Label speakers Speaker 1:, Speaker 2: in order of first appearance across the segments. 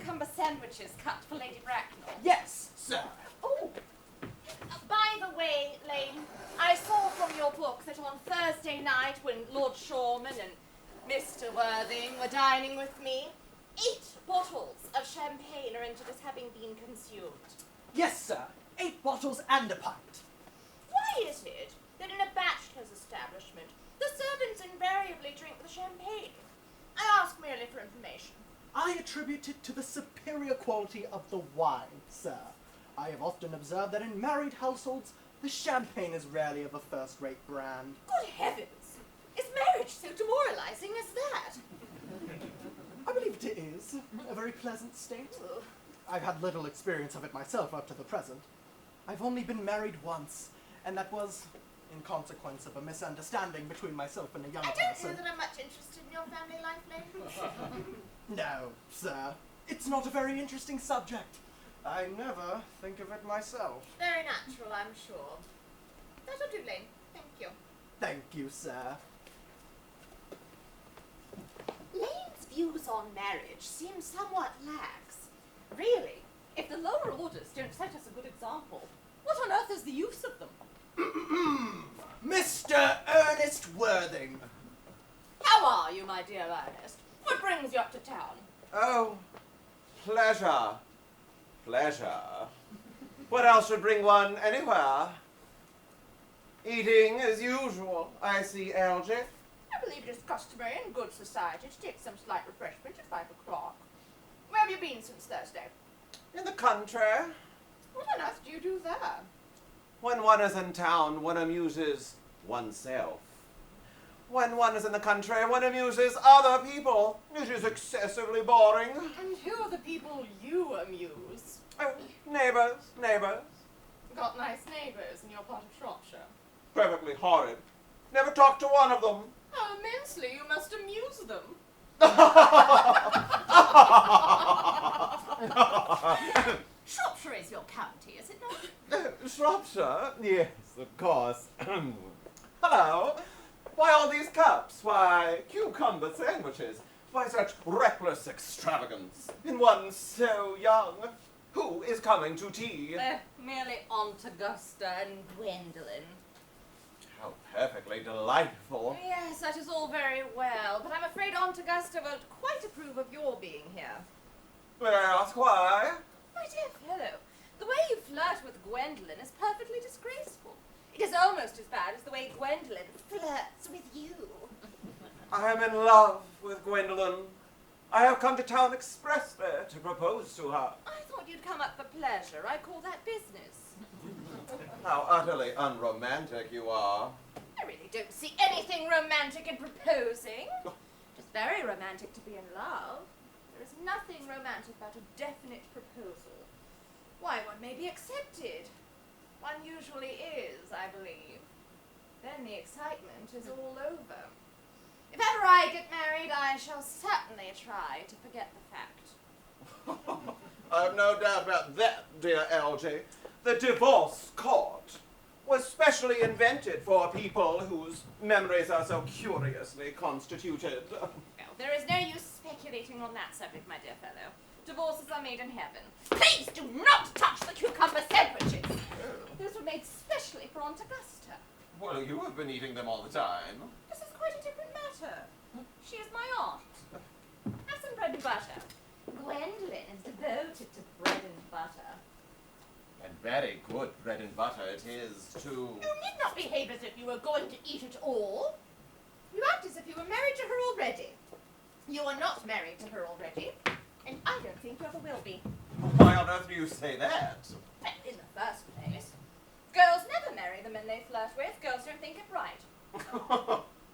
Speaker 1: cucumber sandwiches cut for Lady Bracknell?
Speaker 2: Yes, sir.
Speaker 1: Oh. By the way, Lane, I saw from your book that on Thursday night when Lord Shorman and Mr. Worthing were dining with me, 8 bottles of champagne are entered as having been consumed.
Speaker 2: Yes, sir. 8 bottles and a pint.
Speaker 1: Why is it that in a bachelor's establishment, the servants invariably drink the champagne? I ask merely for information.
Speaker 2: I attribute it to the superior quality of the wine, sir. I have often observed that in married households, the champagne is rarely of a first-rate brand.
Speaker 1: Good heavens! Is marriage so demoralizing as that?
Speaker 2: I believe it is. A very pleasant state. I've had little experience of it myself up to the present. I've only been married once, and that was in consequence of a misunderstanding between myself and a young person.
Speaker 1: I don't know that I'm much interested in your family life, Lane.
Speaker 2: No, sir. It's not a very interesting subject. I never think of it myself.
Speaker 1: Very natural, I'm sure. That'll do, Lane. Thank you.
Speaker 2: Thank you, sir.
Speaker 1: Lane's views on marriage seem somewhat lax. Really, if the lower orders don't set us a good example, what on earth is the use of them?
Speaker 2: Mr. Earnest Worthing.
Speaker 1: How are you, my dear Ernest? What brings you up to town?
Speaker 3: Oh, pleasure. Pleasure. What else would bring one anywhere? Eating as usual, I see, Algy.
Speaker 1: I believe it is customary in good society to take some slight refreshment at 5 o'clock. Where have you been since Thursday?
Speaker 3: In the country.
Speaker 1: What on earth do you do there?
Speaker 3: When one is in town, one amuses oneself. When one is in the country, one amuses other people. It is excessively boring.
Speaker 1: And who are the people you amuse?
Speaker 3: Oh, neighbours.
Speaker 1: Got nice neighbours in your part of Shropshire.
Speaker 3: Perfectly horrid. Never talked to one of them.
Speaker 1: How immensely you must amuse them. Shropshire is your county, is it not?
Speaker 3: Shropshire? Yes, of course. Hello. Why all these cups? Why cucumber sandwiches? Why such reckless extravagance in one so young? Who is coming to tea?
Speaker 1: Merely Aunt Augusta and Gwendolen.
Speaker 3: How perfectly delightful.
Speaker 1: Yes, that is all very well, but I'm afraid Aunt Augusta won't quite approve of your being here.
Speaker 3: May I ask why?
Speaker 1: My dear fellow, the way you flirt with Gwendolen is perfectly disgraceful. It is almost as bad as the way Gwendolen flirts with you.
Speaker 3: I am in love with Gwendolen. I have come to town expressly to propose to her.
Speaker 1: I thought you'd come up for pleasure. I call that business.
Speaker 3: How utterly unromantic you are.
Speaker 1: I really don't see anything romantic in proposing. It's very romantic to be in love. There is nothing romantic about a definite proposal. Why, one may be accepted. One usually is, I believe. Then the excitement is all over. If ever I get married, I shall certainly try to forget the fact.
Speaker 3: I have no doubt about that, dear Algy. The divorce court was specially invented for people whose memories are so curiously constituted.
Speaker 1: Well, there is no use speculating on that subject, my dear fellow. Divorces are made in heaven. Please do not touch the cucumber sandwiches. Those were made specially for Aunt Augusta.
Speaker 3: Well, you have been eating them all the time.
Speaker 1: This is quite a different matter. She is my aunt. Have some bread and butter. Gwendolen is devoted to bread and butter.
Speaker 3: And very good bread and butter it is, too.
Speaker 1: You need not behave as if you were going to eat it all. You act as if you were married to her already. You are not married to her already, and I don't think you ever will be.
Speaker 3: Why on earth do you say that?
Speaker 1: Well, in the first place, girls never marry the men they flirt with. Girls don't think it right.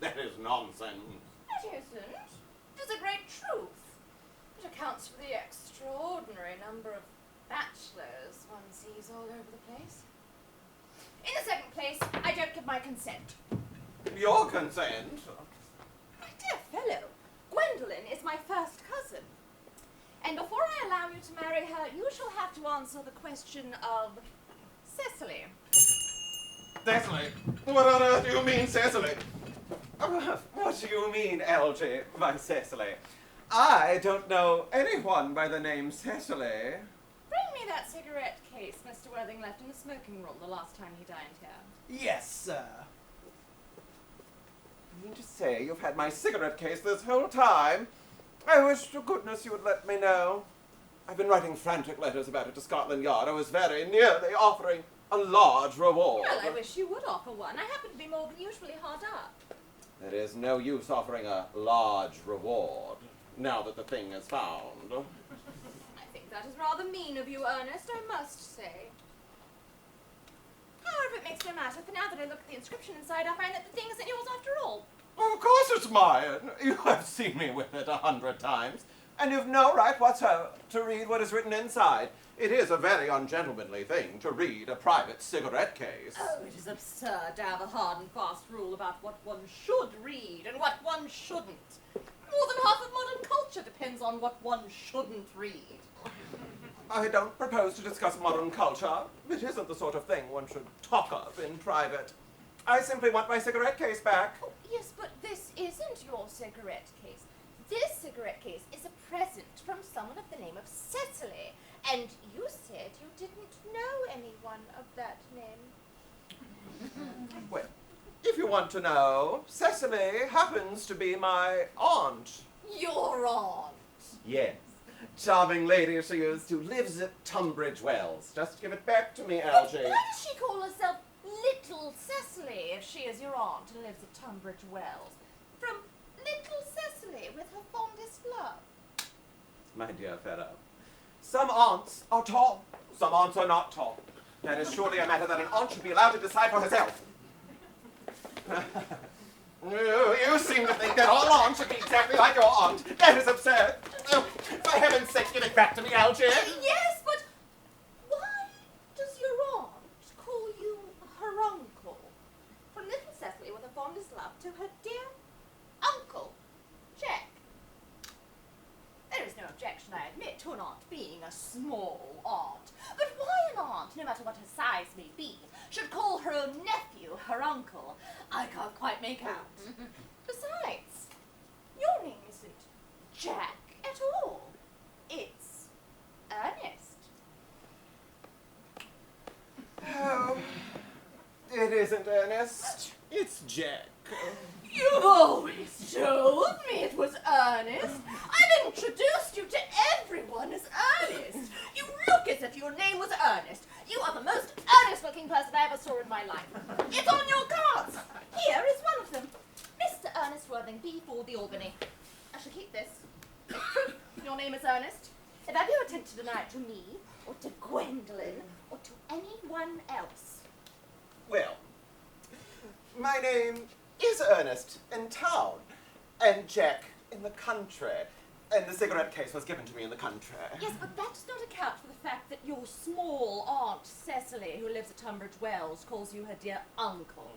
Speaker 3: That is nonsense.
Speaker 1: It isn't. It is a great truth. It accounts for the extraordinary number of bachelors one sees all over the place. In the second place, I don't give my consent.
Speaker 3: Your consent?
Speaker 1: My dear fellow, Gwendolen is my first cousin. And before I allow you to marry her, you shall have to answer the question of Cecily.
Speaker 3: Cecily? What on earth do you mean, Cecily? What do you mean, Algy, by Cecily? I don't know anyone by the name Cecily.
Speaker 1: Bring me that cigarette case Mr. Worthing left in the smoking room the last time he dined here.
Speaker 2: Yes, sir.
Speaker 3: You mean to say you've had my cigarette case this whole time? I wish to goodness you would let me know. I've been writing frantic letters about it to Scotland Yard. I was very nearly offering a large reward.
Speaker 1: Well, I wish you would offer one. I happen to be more than usually hard up.
Speaker 3: There is no use offering a large reward, now that the thing is found.
Speaker 1: I think that is rather mean of you, Ernest, I must say. However, it makes no matter, for now that I look at the inscription inside, I find that the thing isn't yours after all.
Speaker 3: Of course it's mine. You have seen me with it 100 times, and you've no right whatsoever to read what is written inside. It is a very ungentlemanly thing to read a private cigarette case.
Speaker 1: Oh, it is absurd to have a hard and fast rule about what one should read and what one shouldn't. More than half of modern culture depends on what one shouldn't read.
Speaker 3: I don't propose to discuss modern culture. It isn't the sort of thing one should talk of in private. I simply want my cigarette case back.
Speaker 1: Oh, yes, but this isn't your cigarette case. This cigarette case is a present from someone of the name of Cecily. And you said you didn't know anyone of that name.
Speaker 3: Well, if you want to know, Cecily happens to be my aunt.
Speaker 1: Your aunt?
Speaker 3: Yes. Charming lady she is, who lives at Tunbridge Wells. Just give it back to me,
Speaker 1: But
Speaker 3: Algy.
Speaker 1: why does she call herself Little Cecily if she is your aunt and lives at Tunbridge Wells? From Little Cecily with her fondest love.
Speaker 3: My dear fellow, some aunts are tall, some aunts are not tall. That is surely a matter that an aunt should be allowed to decide for herself. You seem to think that all aunts should be exactly like your aunt. That is absurd. Oh, for heaven's sake, give it back to me, Algy.
Speaker 1: Yes, but why does your aunt call you her uncle? From Little Cecily with her fondest love to her dear uncle, Jack. There is no objection, I admit, to an aunt being a small aunt. But why an aunt, no matter what her size may be, should call her own nephew her uncle, I can't quite make out. Besides, your name isn't Jack at all. It's Ernest.
Speaker 3: Oh, it isn't Ernest. It's Jack.
Speaker 1: You've always told me it was Ernest. I've introduced you to everyone as Ernest. You look as if your name was Ernest. You are the most earnest-looking person I ever saw in my life. It's on your cards. Here is one of them. Mr. Ernest Worthing, B4 the Albany. I shall keep this. It's proof your name is Ernest. If ever you attempt to deny it to me, or to Gwendolyn, or to anyone else.
Speaker 3: Well, my name is Ernest in town, and Jack in the country. And the cigarette case was given to me in the country.
Speaker 1: Yes, but that does not account for the fact that your small aunt, Cecily, who lives at Tunbridge Wells, calls you her dear uncle.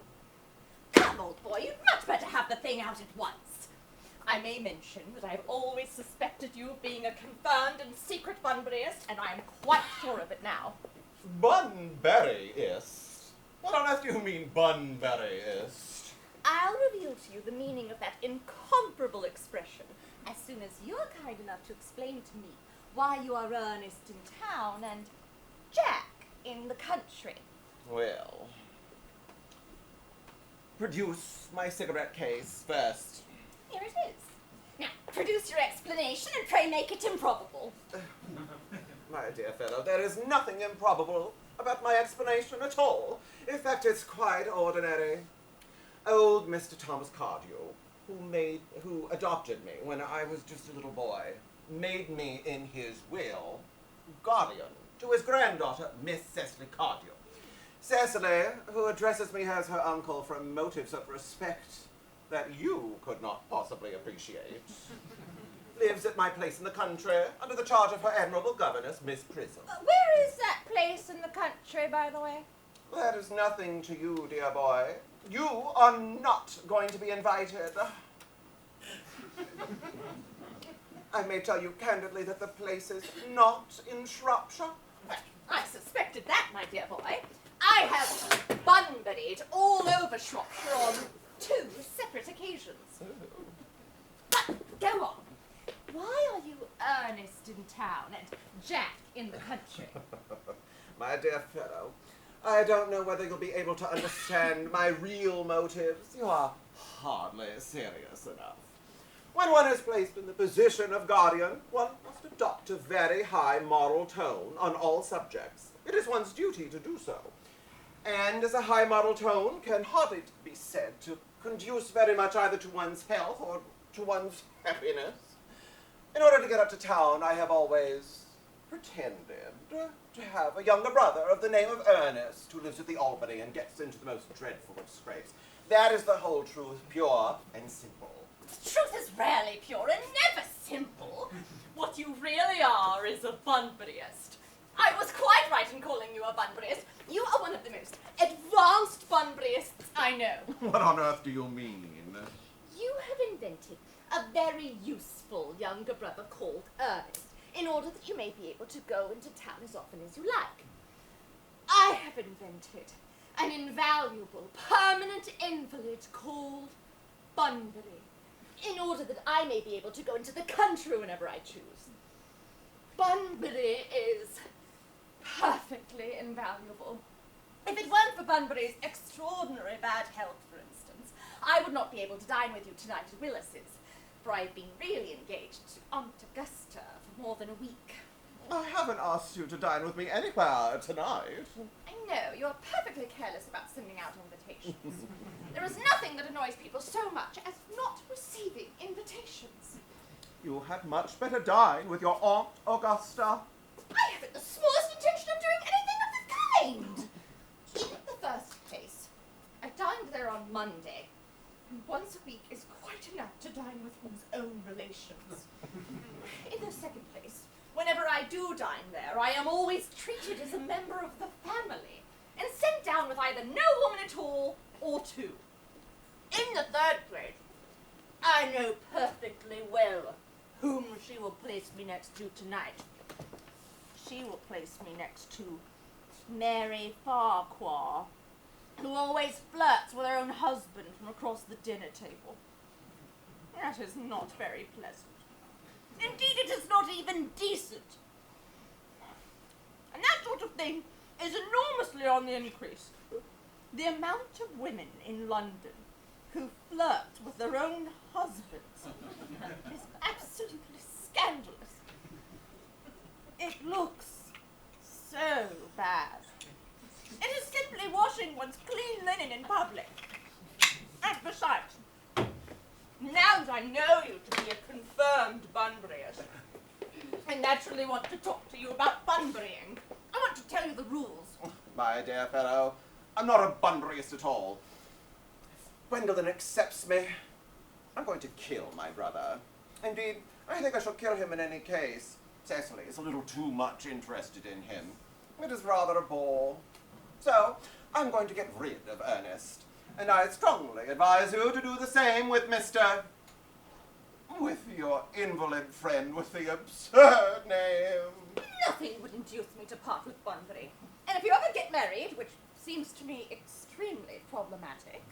Speaker 1: Come, old boy, you'd much better have the thing out at once. I may mention that I've always suspected you of being a confirmed and secret Bunburyist, and I am quite sure of it now.
Speaker 3: Bunburyist? What on earth do you mean, Bunburyist?
Speaker 1: I'll reveal to you the meaning of that incomparable expression as soon as you're kind enough to explain to me why you are Ernest in town and Jack in the country.
Speaker 3: Well, produce my cigarette case first.
Speaker 1: Here it is. Now, produce your explanation and pray make it improbable.
Speaker 3: My dear fellow, there is nothing improbable about my explanation at all. In fact, it's quite ordinary. Old Mr. Thomas Cardew, who adopted me when I was just a little boy, made me in his will guardian to his granddaughter, Miss Cecily Cardew. Cecily, who addresses me as her uncle from motives of respect that you could not possibly appreciate, lives at my place in the country under the charge of her admirable governess, Miss Prism.
Speaker 1: Where is that place in the country, by the way?
Speaker 3: That is nothing to you, dear boy. You are not going to be invited. I may tell you candidly that the place is not in Shropshire.
Speaker 1: Well, I suspected that, my dear boy. I have bunburyed all over Shropshire on 2 separate occasions. But go on. why are you Earnest in town and Jack in the country?
Speaker 3: My dear fellow, I don't know whether you'll be able to understand my real motives. You are hardly serious enough. When one is placed in the position of guardian, one must adopt a very high moral tone on all subjects. It is one's duty to do so. And as a high moral tone can hardly be said to conduce very much either to one's health or to one's happiness. In order to get up to town, I have always pretended to have a younger brother of the name of Earnest who lives at the Albany and gets into the most dreadful of scrapes. That is the whole truth, pure and simple.
Speaker 1: Truth is rarely pure and never simple. What you really are is a Bunburyist. I was quite right in calling you a Bunburyist. You are one of the most advanced Bunburyists I know.
Speaker 3: What on earth do you mean?
Speaker 1: You have invented a very useful younger brother called Earnest, in order that you may be able to go into town as often as you like. I have invented an invaluable, permanent invalid called Bunbury, in order that I may be able to go into the country whenever I choose. Bunbury is perfectly invaluable. If it weren't for Bunbury's extraordinary bad health, for instance, I would not be able to dine with you tonight at Willis's, for I've been really engaged to Aunt Augusta for more than a week.
Speaker 3: I haven't asked you to dine with me anywhere tonight.
Speaker 1: I know, you're perfectly careless about sending out invitations. There is nothing that annoys people so much as not receiving invitations.
Speaker 3: You had much better dine with your Aunt Augusta.
Speaker 1: I haven't the smallest intention of doing anything of the kind. In the first place, I dined there on Monday, and once a week is quite enough to dine with one's own relations. In the second place, whenever I do dine there, I am always treated as a member of the family, and sent down with either no woman at all, or two. In the third place, I know perfectly well whom she will place me next to tonight. She will place me next to Mary Farquhar, who always flirts with her own husband from across the dinner table. That is not very pleasant. Indeed, it is not even decent. And that sort of thing is enormously on the increase. The amount of women in London who flirt with their own husbands is absolutely scandalous. It looks so bad. It is simply washing one's clean linen in public. And besides, now that I know you to be a confirmed Bunburyist, I naturally want to talk to you about Bunburying. I want to tell you the rules.
Speaker 3: My dear fellow, I'm not a Bunburyist at all. If Gwendolyn accepts me, I'm going to kill my brother. Indeed, I think I shall kill him in any case. Cecily is a little too much interested in him. It is rather a bore. So, I'm going to get rid of Earnest. And I strongly advise you to do the same with with your invalid friend with the absurd name.
Speaker 1: Nothing would induce me to part with Bunbury. And if you ever get married, which seems to me extremely problematic,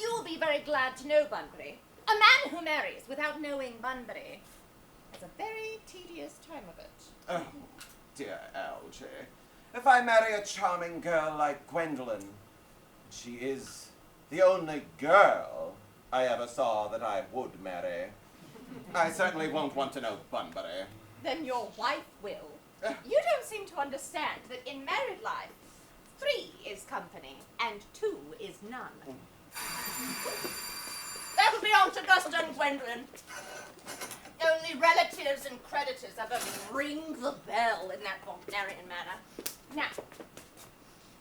Speaker 1: you will be very glad to know Bunbury. A man who marries without knowing Bunbury has a very tedious time of it.
Speaker 3: Oh, dear Algy. If I marry a charming girl like Gwendolyn, she is the only girl I ever saw that I would marry, I certainly won't want to know Bunbury.
Speaker 1: Then your wife will. You don't seem to understand that in married life, 3 is company and 2 is none. That'll be Aunt Augusta and Gwendolyn. Only relatives and creditors ever ring the bell in that Wagnerian manner. Now,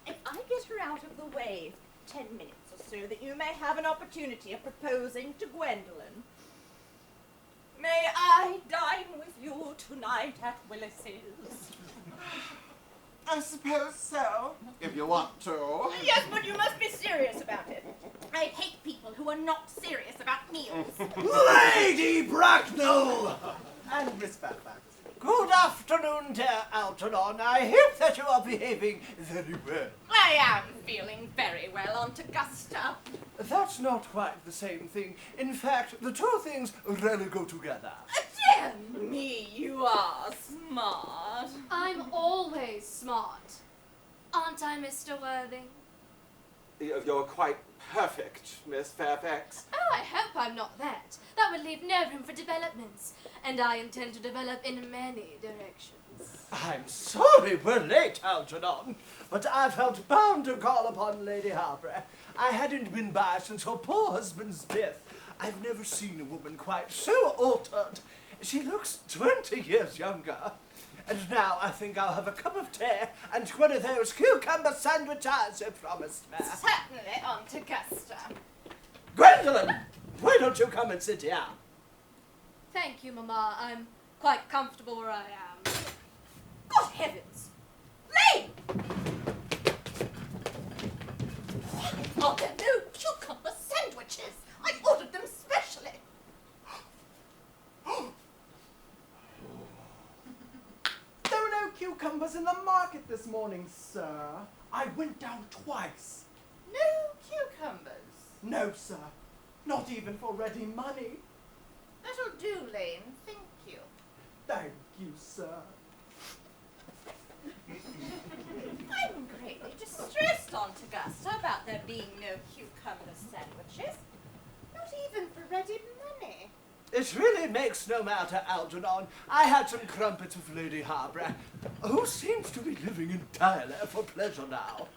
Speaker 1: if I get her out of the way 10 minutes or so that you may have an opportunity of proposing to Gwendolyn, may I dine with you tonight at Willis's?
Speaker 3: I suppose so, if you want to.
Speaker 1: Yes, but you must be serious about it. I hate people who are not serious about meals.
Speaker 2: Lady Bracknell! And Miss Fairfax.
Speaker 4: Good afternoon, dear Algernon. I hope that you are behaving very well.
Speaker 1: I am feeling very well, Aunt Augusta.
Speaker 4: That's not quite the same thing. In fact, the two things rarely go together.
Speaker 1: Do Dear me, you are smart.
Speaker 5: I'm always smart. Aren't I, Mr. Worthing?
Speaker 3: You're quite perfect, Miss Fairfax.
Speaker 5: Oh, I hope I'm not that. That would leave no room for developments. And I intend to develop in many directions.
Speaker 4: I'm sorry we're late, Algernon, but I felt bound to call upon Lady Harper. I hadn't been by since her poor husband's death. I've never seen a woman quite so altered. She looks 20 years younger. And now I think I'll have a cup of tea and one of those cucumber sandwiches you promised me.
Speaker 1: Certainly, Aunt Augusta.
Speaker 4: Gwendolyn, why don't you come and sit here?
Speaker 5: Thank you, Mamma. I'm quite comfortable where I am.
Speaker 1: Good heavens! Lane! Are there no cucumber sandwiches? I ordered them specially.
Speaker 2: There were no cucumbers in the market this morning, sir. I went down twice.
Speaker 1: No cucumbers.
Speaker 2: No, sir. Not even for ready money.
Speaker 1: That'll do, Lane. Thank you.
Speaker 2: Thank you, sir.
Speaker 1: I'm greatly distressed, Aunt Augusta, about there being no cucumber sandwiches. Not even for ready money.
Speaker 4: It really makes no matter, Algernon. I had some crumpets with Lady Harper, who seems to be living entirely for pleasure now.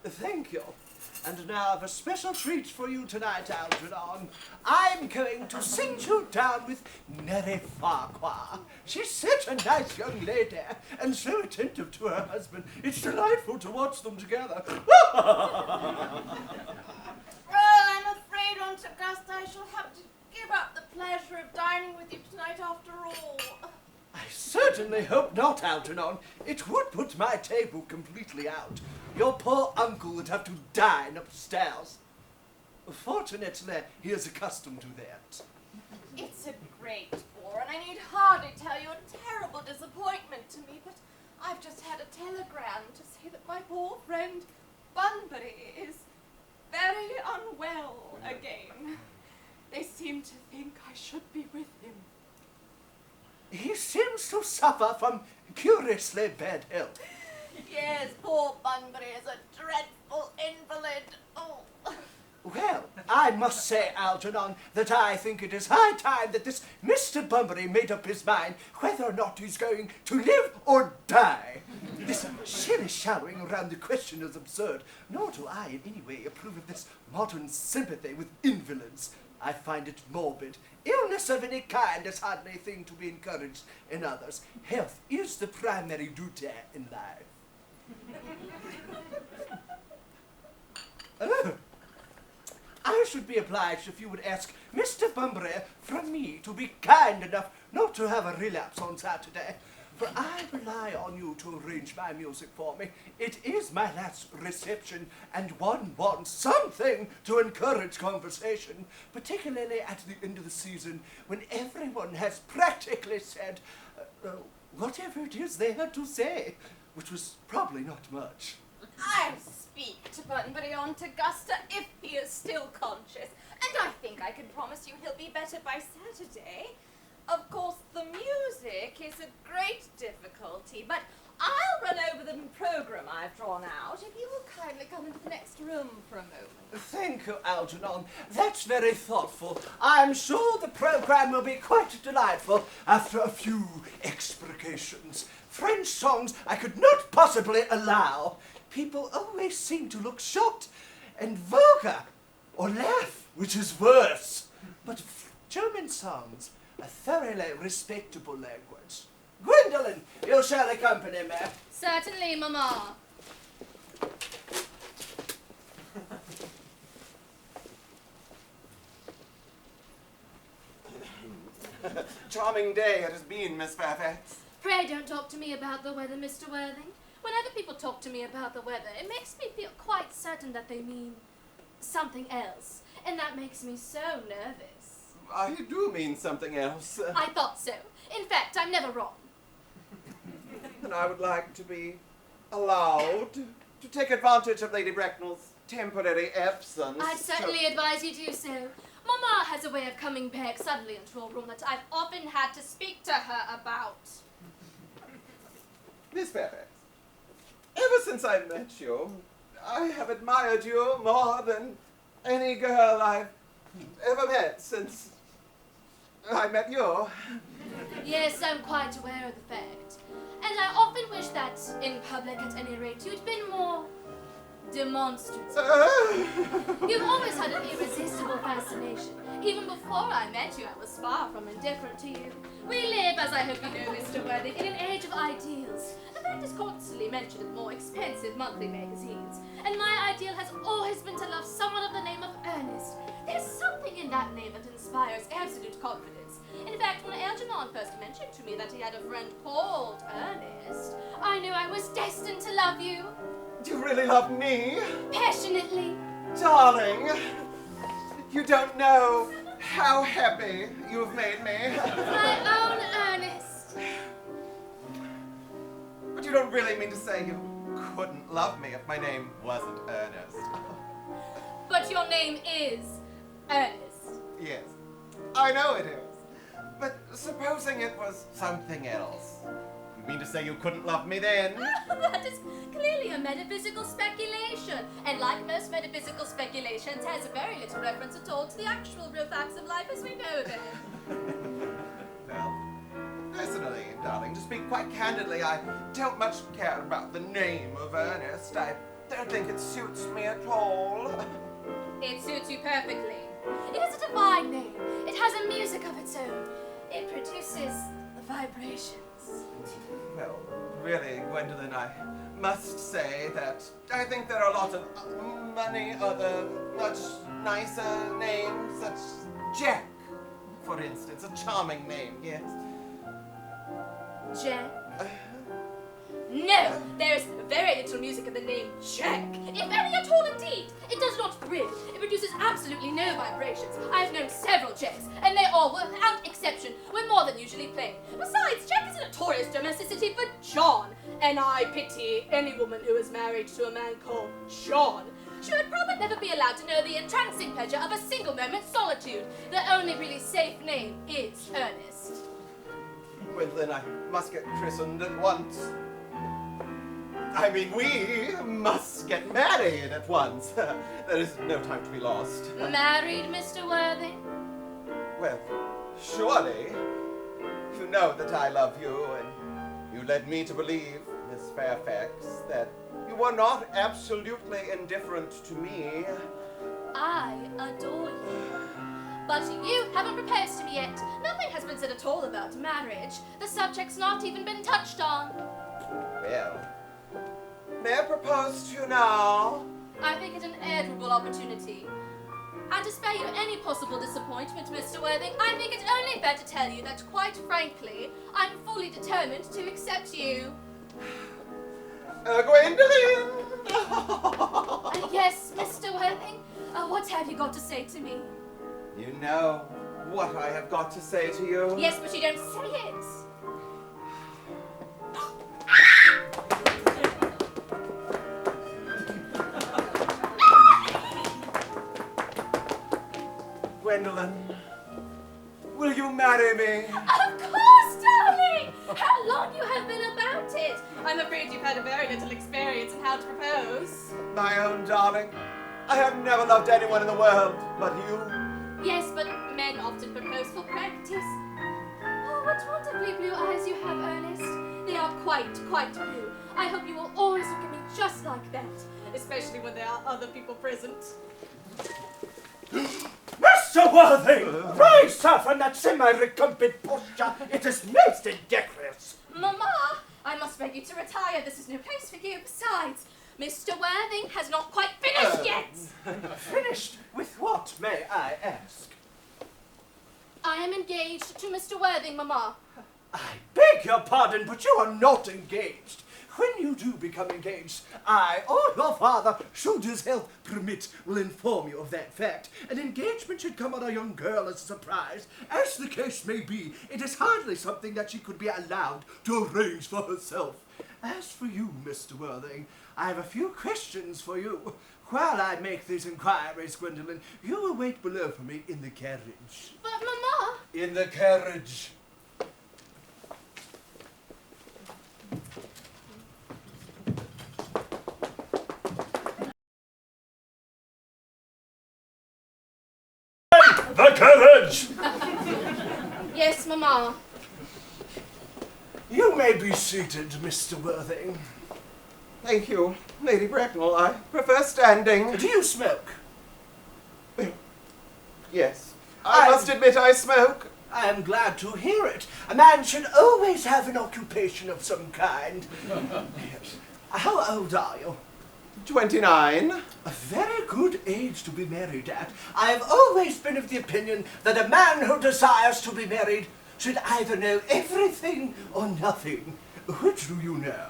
Speaker 4: Thank you. And now I've a special treat for you tonight, Algernon. I'm going to send you down with Nellie Farquhar. She's such a nice young lady, and so attentive to her husband. It's delightful to watch them together.
Speaker 1: Oh, I'm afraid, Aunt Augusta, I shall have to give up the pleasure of dining with you tonight after all.
Speaker 4: I certainly hope not, Algernon. It would put my table completely out. Your poor uncle would have to dine upstairs. Fortunately, he is accustomed to that.
Speaker 1: It's a great bore, and I need hardly tell you a terrible disappointment to me, but I've just had a telegram to say that my poor friend Bunbury is very unwell again. They seem to think I should be with him.
Speaker 4: He seems to suffer from curiously bad health.
Speaker 1: Yes, poor Bunbury is a dreadful invalid. Oh.
Speaker 4: Well, I must say, Algernon, that I think it is high time that this Mr. Bunbury made up his mind whether or not he's going to live or die. This shilly-shallowing around the question is absurd, nor do I in any way approve of this modern sympathy with invalids. I find it morbid. Illness of any kind is hardly a thing to be encouraged in others. Health is the primary duty in life. Oh. I should be obliged if you would ask Mr. Bunbury from me to be kind enough not to have a relapse on Saturday, for I rely on you to arrange my music for me. It is my last reception, and one wants something to encourage conversation, particularly at the end of the season when everyone has practically said whatever it is they had to say, which was probably not much.
Speaker 1: I'll speak to Bunbury, Aunt Augusta, if he is still conscious, and I think I can promise you he'll be better by Saturday. Of course, the music is a great difficulty, but I'll run over the program I've drawn out if you will kindly come into the next room for a moment.
Speaker 4: Thank you, Algernon. That's very thoughtful. I'm sure the program will be quite delightful after a few expurgations. French songs I could not possibly allow. People always seem to look shocked and vulgar, or laugh, which is worse. But German songs, a thoroughly respectable language. Gwendolyn, you shall accompany me.
Speaker 5: Certainly, Mamma.
Speaker 3: Charming day it has been, Miss Fairfax.
Speaker 5: Pray don't talk to me about the weather, Mr. Worthing. Whenever people talk to me about the weather, it makes me feel quite certain that they mean something else. And that makes me so nervous.
Speaker 3: I do mean something else.
Speaker 5: I thought so. In fact, I'm never wrong.
Speaker 3: And I would like to be allowed to take advantage of Lady Bracknell's temporary absence.
Speaker 5: I'd certainly advise you to do so. Mama has a way of coming back suddenly into a room that I've often had to speak to her about.
Speaker 3: Miss Fairfax, ever since I met you, I have admired you more than any girl I've ever met since I met you.
Speaker 5: Yes, I'm quite aware of the fact. And I often wish that, in public at any rate, you'd been more demonstrative. You've always had an irresistible fascination. Even before I met you, I was far from indifferent to you. We live, as I hope you know, Mr. Worthing, in an age of ideals. A fact is constantly mentioned in more expensive monthly magazines. And my ideal has always been to love someone of the name of Earnest. There's something in that name that inspires absolute confidence. In fact, when Algernon first mentioned to me that he had a friend called Earnest, I knew I was destined to love you.
Speaker 3: Do you really love me?
Speaker 5: Passionately.
Speaker 3: Darling, you don't know how happy you've made me.
Speaker 5: My own Earnest.
Speaker 3: But you don't really mean to say you couldn't love me if my name wasn't Earnest.
Speaker 5: But your name is Earnest.
Speaker 3: Yes, I know it is. But supposing it was something else. You mean to say you couldn't love me then?
Speaker 5: That is clearly a metaphysical speculation. And like most metaphysical speculations, has very little reference at all to the actual real facts of life as we know them.
Speaker 3: Well, personally, darling, to speak quite candidly, I don't much care about the name of Earnest. I don't think it suits me at all.
Speaker 5: It suits you perfectly. It is a divine name. It has a music of its own. It produces vibrations.
Speaker 3: Well, really, Gwendolyn, I must say that I think there are a lot of many other much nicer names, such as Jack, for instance, a charming name, yes.
Speaker 5: Jack? No, there is very little music in the name Jack. If any at all indeed. It does not thrill. It produces absolutely no vibrations. I have known several Jacks, and they all, without exception, were more than usually plain. Besides, Jack is a notorious domesticity for John, and I pity any woman who is married to a man called John. She would probably never be allowed to know the entrancing pleasure of a single moment's solitude. The only really safe name is Earnest.
Speaker 3: Well, then I must get christened at once. I mean, we must get married at once. There is no time to be lost.
Speaker 5: Married, Mr. Worthing?
Speaker 3: Well, surely, you know that I love you, and you led me to believe, Miss Fairfax, that you were not absolutely indifferent to me.
Speaker 5: I adore you. But you haven't proposed to me yet. Nothing has been said at all about marriage. The subject's not even been touched on.
Speaker 3: Well, may I propose to you now?
Speaker 5: I think it an admirable opportunity. And to spare you any possible disappointment, Mr. Worthing, I think it only fair to tell you that, quite frankly, I'm fully determined to accept you.
Speaker 3: Gwendolyn!
Speaker 5: Yes, Mr. Worthing? What have you got to say to me?
Speaker 3: You know what I have got to say to you.
Speaker 5: Yes, but you don't say it.
Speaker 3: Gwendolyn, will you marry me?
Speaker 5: Of course, darling! How long you have been about it! I'm afraid you've had a very little experience in how to propose.
Speaker 3: My own darling, I have never loved anyone in the world but you.
Speaker 5: Yes, but men often propose for practice. Oh, what wonderfully blue eyes you have, Ernest. They are quite blue. I hope you will always look at me just like that, especially when there are other people present.
Speaker 4: Mr. Worthing, rise sir from that semi-recumbent posture. It is most indecorous.
Speaker 5: Mamma, I must beg you to retire. This is no place for you. Besides, Mr. Worthing has not quite finished yet.
Speaker 4: Finished with what, may I ask?
Speaker 5: I am engaged to Mr. Worthing, Mamma.
Speaker 4: I beg your pardon, but you are not engaged. when you do become engaged, I, or your father, should his health permit, will inform you of that fact. An engagement should come on a young girl as a surprise. As the case may be, it is hardly something that she could be allowed to arrange for herself. As for you, Mr. Worthing, I have a few questions for you. While I make these inquiries, Gwendolyn, you will wait below for me in the carriage.
Speaker 5: But, Mama...
Speaker 4: In the carriage.
Speaker 6: The carriage!
Speaker 5: Yes, Mama.
Speaker 4: You may be seated, Mr. Worthing.
Speaker 3: Thank you, Lady Bracknell. I prefer standing.
Speaker 4: Do you smoke?
Speaker 3: Yes. I must admit I smoke.
Speaker 4: I am glad to hear it. A man should always have an occupation of some kind. How old are you?
Speaker 3: 29.
Speaker 4: A very good age to be married at. I have always been of the opinion that a man who desires to be married should either know everything or nothing. Which do you know?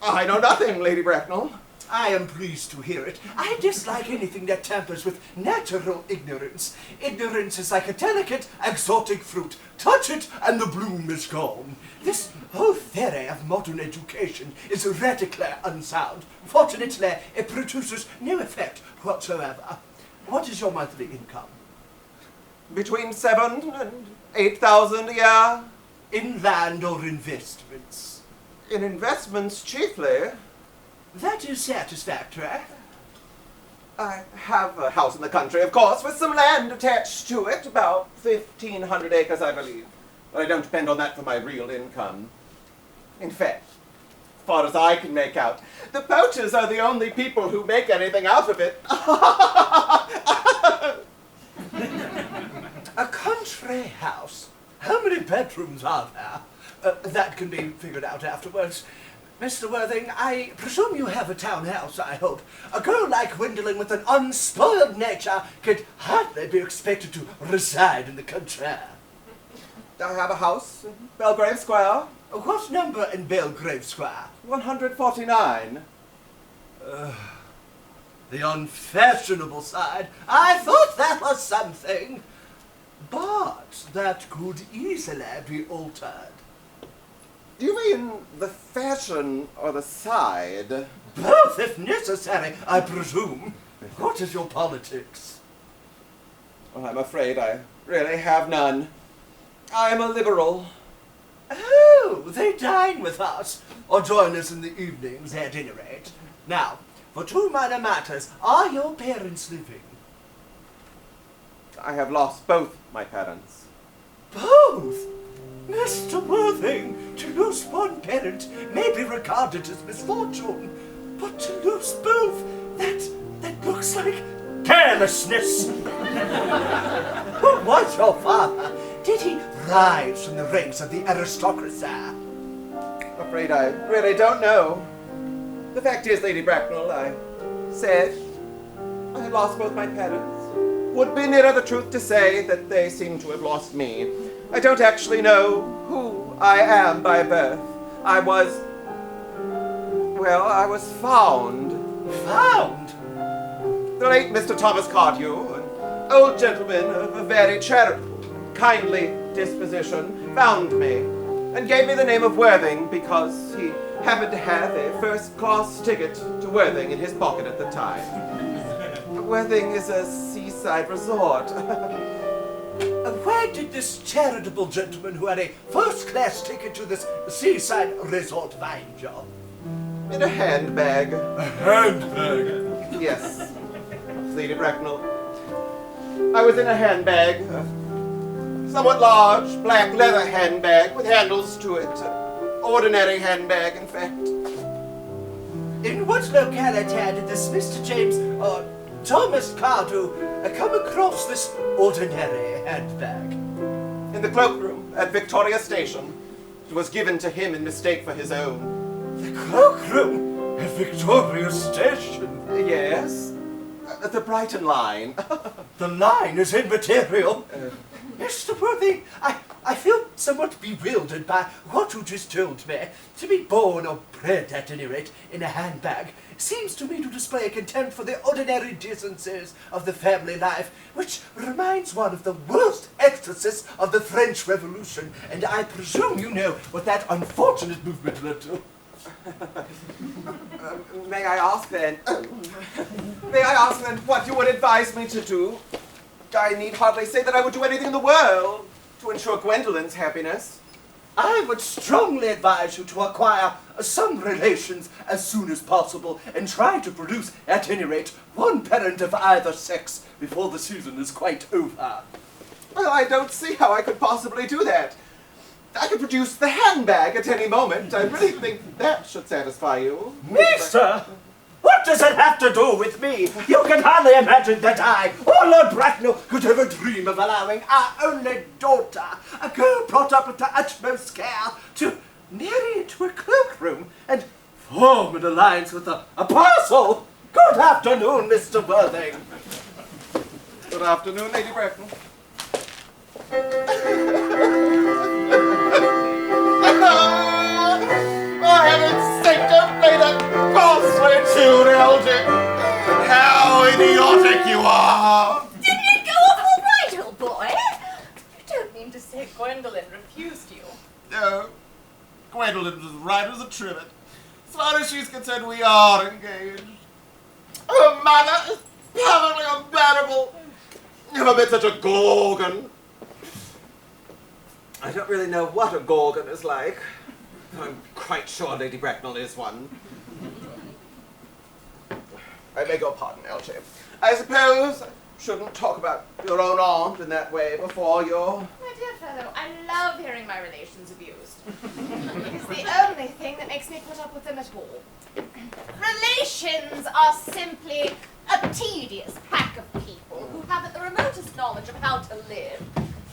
Speaker 3: I know nothing, Lady Bracknell.
Speaker 4: I am pleased to hear it. I dislike anything that tampers with natural ignorance. Ignorance is like a delicate, exotic fruit. Touch it and the bloom is gone. This whole theory of modern education is radically unsound. Fortunately, it produces no effect whatsoever. What is your monthly income?
Speaker 3: Between 7,000 and 8,000 a year.
Speaker 4: In land or investments?
Speaker 3: In investments chiefly.
Speaker 4: That is satisfactory.
Speaker 3: I have a house in the country, of course, with some land attached to it, about 1,500 acres, I believe. But I don't depend on that for my real income. In fact, as far as I can make out, the poachers are the only people who make anything out of it.
Speaker 4: A country house? How many bedrooms are there? That can be figured out afterwards. Mr. Worthing, I presume you have a townhouse, I hope. A girl like Gwendolyn with an unspoiled nature could hardly be expected to reside in the country.
Speaker 3: I have a house in Belgrave Square.
Speaker 4: What number in Belgrave Square?
Speaker 3: 149.
Speaker 4: The unfashionable side. I thought that was something. But that could easily be altered.
Speaker 3: Do you mean the fashion or the side?
Speaker 4: Both, if necessary, I presume. What is your politics?
Speaker 3: Well, I'm afraid I really have none. I'm a liberal.
Speaker 4: Oh, they dine with us, or join us in the evenings at any rate. Now, for two minor matters, are your parents living?
Speaker 3: I have lost both my parents.
Speaker 4: Both? Mr. Worthing, to lose one parent may be regarded as misfortune, but to lose both, that looks like carelessness. Who was your father? Did he rise from the ranks of the aristocracy?
Speaker 3: I'm afraid I really don't know. The fact is, Lady Bracknell, I said I had lost both my parents. Would be nearer the truth to say that they seem to have lost me. I don't actually know who I am by birth. I was found.
Speaker 4: Found?
Speaker 3: The late Mr. Thomas Cardew, an old gentleman of a very charitable, kindly disposition, found me and gave me the name of Worthing because he happened to have a first-class ticket to Worthing in his pocket at the time. Worthing is a seaside resort.
Speaker 4: Where did this charitable gentleman who had a first-class ticket to this seaside resort find you?
Speaker 3: In a handbag.
Speaker 4: A handbag?
Speaker 3: Yes, Lady Bracknell. I was in a handbag, a somewhat large, black leather handbag with handles to it. Ordinary handbag, in fact.
Speaker 4: In what locality did this Mr. James, Thomas Cardew, come across this ordinary handbag?
Speaker 3: In the cloakroom at Victoria Station. It was given to him in mistake for his own.
Speaker 4: The cloakroom at Victoria Station?
Speaker 3: Yes. The Brighton line.
Speaker 4: The line is immaterial. Mr. Worthing, I feel somewhat bewildered by what you just told me. To be born or bred, at any rate, in a handbag seems to me to display a contempt for the ordinary decencies of the family life, which reminds one of the worst excesses of the French Revolution, and I presume you know what that unfortunate movement led to.
Speaker 3: May I ask then what you would advise me to do? I need hardly say that I would do anything in the world to ensure Gwendolyn's happiness.
Speaker 4: I would strongly advise you to acquire some relations as soon as possible and try to produce, at any rate, one parent of either sex before the season is quite over.
Speaker 3: Well, I don't see how I could possibly do that. I could produce the handbag at any moment. I really think that should satisfy you.
Speaker 4: Me, sir? What does it have to do with me? You can hardly imagine that I, or Lord Bracknell, could ever dream of allowing our only daughter, a girl brought up with the utmost care, to marry into a cloakroom and form an alliance with a parcel. Good afternoon, Mr. Worthing.
Speaker 3: Good afternoon, Lady Bracknell. For heaven's sake, don't play that ghastly tune, Elgin. How idiotic you are!
Speaker 1: Didn't it go off all right, old boy? You don't mean to say Gwendolyn refused you?
Speaker 3: No, Gwendolyn's as right as a trivet. As far as she's concerned, we are engaged. Her manner is perfectly unbearable. Never been such a gorgon. I don't really know what a gorgon is like. I'm quite sure Lady Bracknell is one. I beg your pardon, Elsie. I suppose I shouldn't talk about your own aunt in that way before your...
Speaker 1: My dear fellow, I love hearing my relations abused. It's the only thing that makes me put up with them at all. Relations are simply a tedious pack of people who haven't the remotest knowledge of how to live,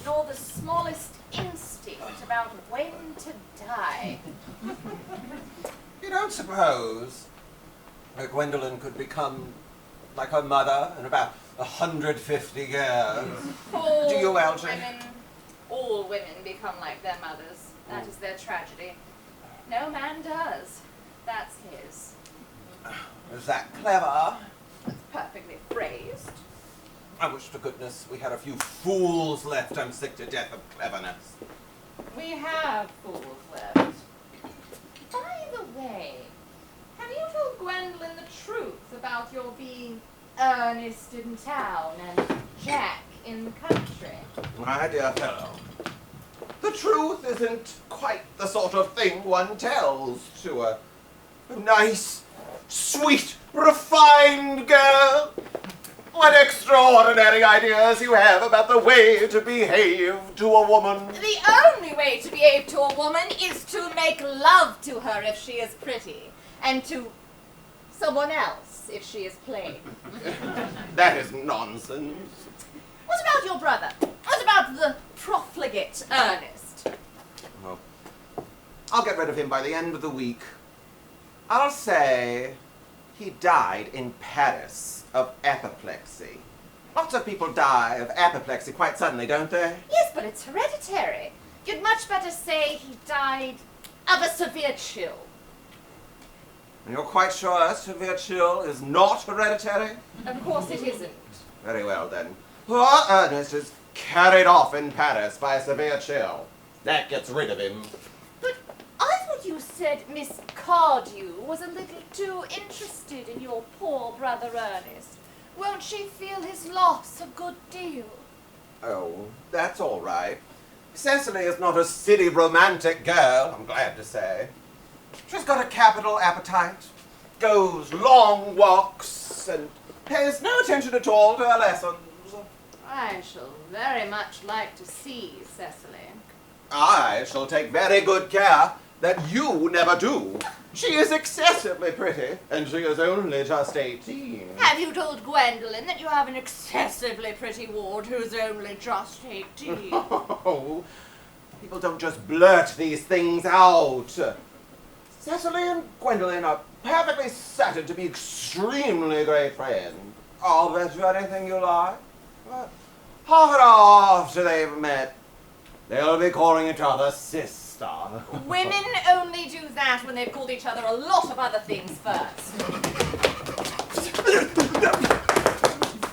Speaker 1: nor the smallest instinct about when to die.
Speaker 3: You don't suppose that Gwendolyn could become like her mother in about 150 years? Do you, Elgin?
Speaker 1: All women become like their mothers. That is their tragedy. No man does. That's his.
Speaker 3: Is that clever?
Speaker 1: That's perfectly phrased.
Speaker 3: I wish to goodness we had a few fools left. I'm sick to death of cleverness.
Speaker 1: We have fools left. By the way, have you told Gwendolyn the truth about your being Earnest in town and Jack in the country?
Speaker 3: My dear fellow, the truth isn't quite the sort of thing one tells to a nice, sweet, refined girl. What extraordinary ideas you have about the way to behave to a woman.
Speaker 1: The only way to behave to a woman is to make love to her if she is pretty, and to someone else if she is plain.
Speaker 3: That is nonsense.
Speaker 1: What about your brother? What about the profligate Earnest?
Speaker 3: Well, I'll get rid of him by the end of the week. I'll say he died in Paris of apoplexy. Lots of people die of apoplexy quite suddenly, don't they?
Speaker 1: Yes, but it's hereditary. You'd much better say he died of a severe chill.
Speaker 3: And you're quite sure a severe chill is not hereditary?
Speaker 1: Of course it isn't.
Speaker 3: Very well, then. Poor Ernest is carried off in Paris by a severe chill. That gets rid of him.
Speaker 1: But I thought you said Miss Cardew was a little too interested in your poor brother Ernest. Won't she feel his loss a good deal?
Speaker 3: Oh, that's all right. Cecily is not a silly romantic girl, I'm glad to say. She's got a capital appetite, goes long walks, and pays no attention at all to her lessons.
Speaker 1: I shall very much like to see Cecily.
Speaker 3: I shall take very good care that you never do. She is excessively pretty, and she is only just 18.
Speaker 1: Have you told Gwendolyn that you have an excessively pretty ward who's only just 18?
Speaker 3: Oh, people don't just blurt these things out. Cecily and Gwendolyn are perfectly certain to be extremely great friends. I'll bet you anything you like. But half an hour after they've met, They'll be calling each other sister.
Speaker 1: Women only do that when they've called each other a lot of other things first.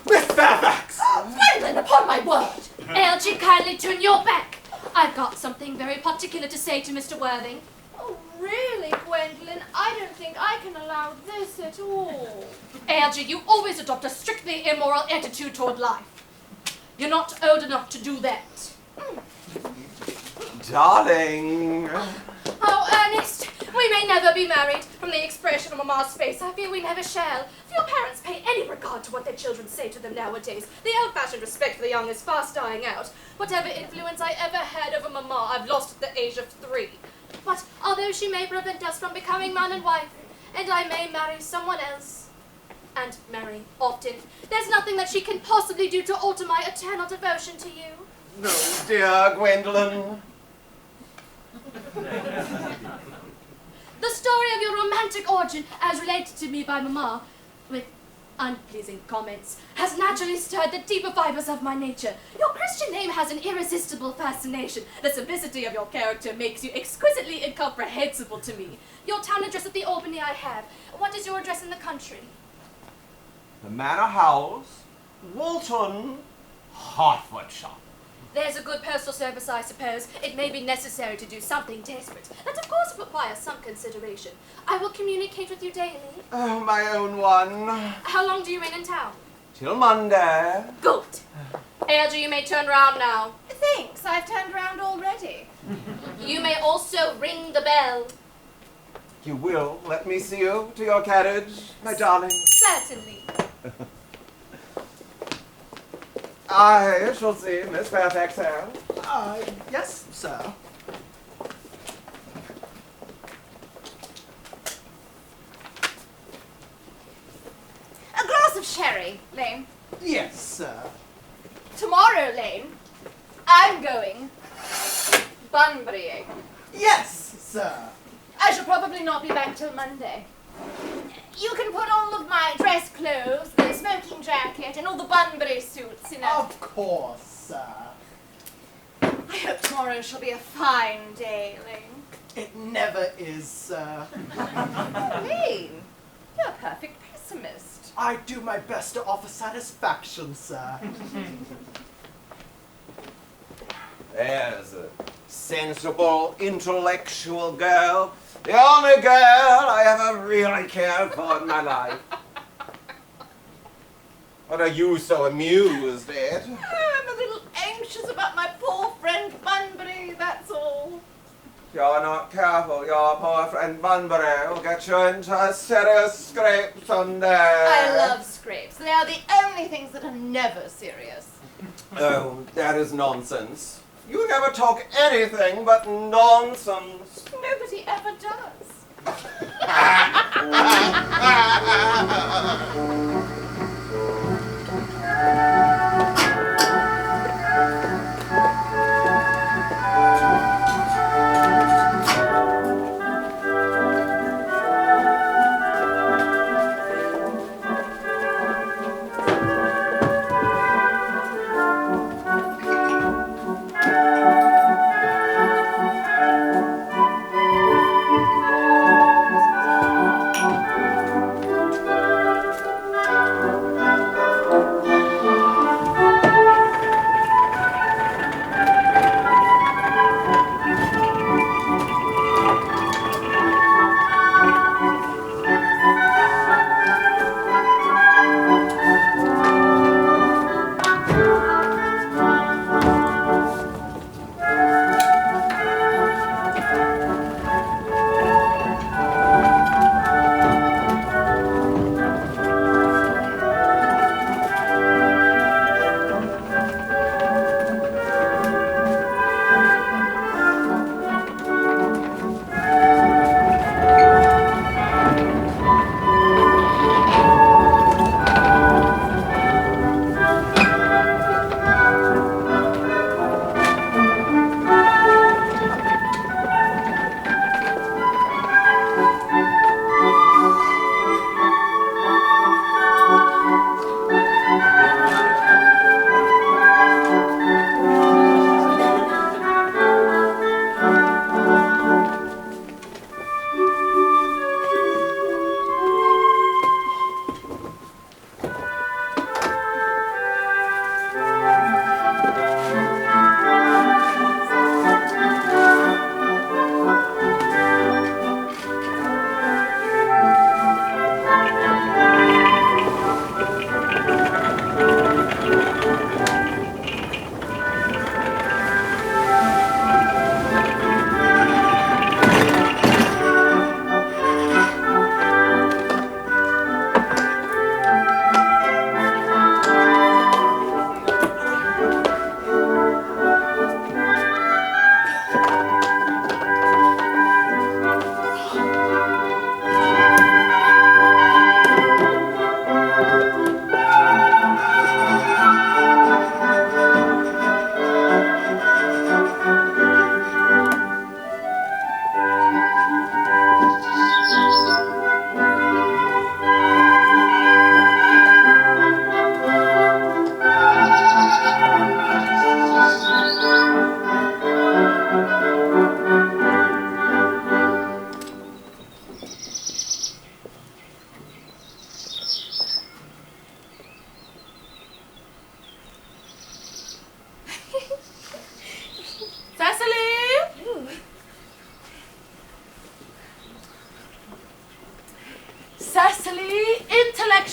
Speaker 3: Miss Fairfax!
Speaker 1: Gwendolyn, upon my word!
Speaker 5: Algy, kindly turn your back. I've got something very particular to say to Mr. Worthing.
Speaker 1: Oh, really, Gwendolyn? I don't think I can allow this at all.
Speaker 5: Algy, you always adopt a strictly immoral attitude toward life. You're not old enough to do that.
Speaker 3: Darling.
Speaker 5: Oh, Ernest, we may never be married. From the expression on Mamma's face, I fear we never shall. Few parents pay any regard to what their children say to them nowadays. The old-fashioned respect for the young is fast dying out. Whatever influence I ever had over Mamma, I've lost at the age of 3. But although she may prevent us from becoming man and wife, and I may marry someone else, and marry often, there's nothing that she can possibly do to alter my eternal devotion to you.
Speaker 3: No, dear Gwendolyn.
Speaker 5: The story of your romantic origin, as related to me by Mamma, with unpleasing comments, has naturally stirred the deeper fibers of my nature. Your Christian name has an irresistible fascination. The simplicity of your character makes you exquisitely incomprehensible to me. Your town address at the Albany I have. What is your address in the country?
Speaker 3: The Manor House, Walton, Hertfordshire.
Speaker 5: There's a good postal service, I suppose. It may be necessary to do something desperate. That, of course, requires some consideration. I will communicate with you daily.
Speaker 3: Oh, my own one.
Speaker 5: How long do you remain in town?
Speaker 3: Till Monday.
Speaker 5: Good. Algy, you may turn round now.
Speaker 1: Thanks, I've turned round already.
Speaker 5: You may also ring the bell.
Speaker 3: You will let me see you to your carriage, my darling?
Speaker 5: Certainly.
Speaker 3: I shall see Miss Fairfax here.
Speaker 2: Yes, sir.
Speaker 1: A glass of sherry, Lane.
Speaker 2: Yes, sir.
Speaker 1: Tomorrow, Lane, I'm going Bunburying.
Speaker 2: Yes, sir.
Speaker 1: I shall probably not be back till Monday. You can put all of my dress clothes, the smoking jacket, and all the Bunbury suits in a...
Speaker 2: Of course, sir.
Speaker 1: I hope tomorrow shall be a fine day, Lane.
Speaker 2: It never is, sir.
Speaker 1: Lane, you're a perfect pessimist.
Speaker 2: I do my best to offer satisfaction, sir.
Speaker 3: There's a sensible, intellectual girl. The only girl I ever really cared for in my life. What are you so amused at?
Speaker 1: I'm a little anxious about my poor friend Bunbury, that's all.
Speaker 3: If you're not careful, your poor friend Bunbury will get you into a serious scrape someday.
Speaker 1: I love scrapes. They are the only things that are never serious.
Speaker 3: Oh, that is nonsense. You never talk anything but nonsense.
Speaker 1: Nobody ever does.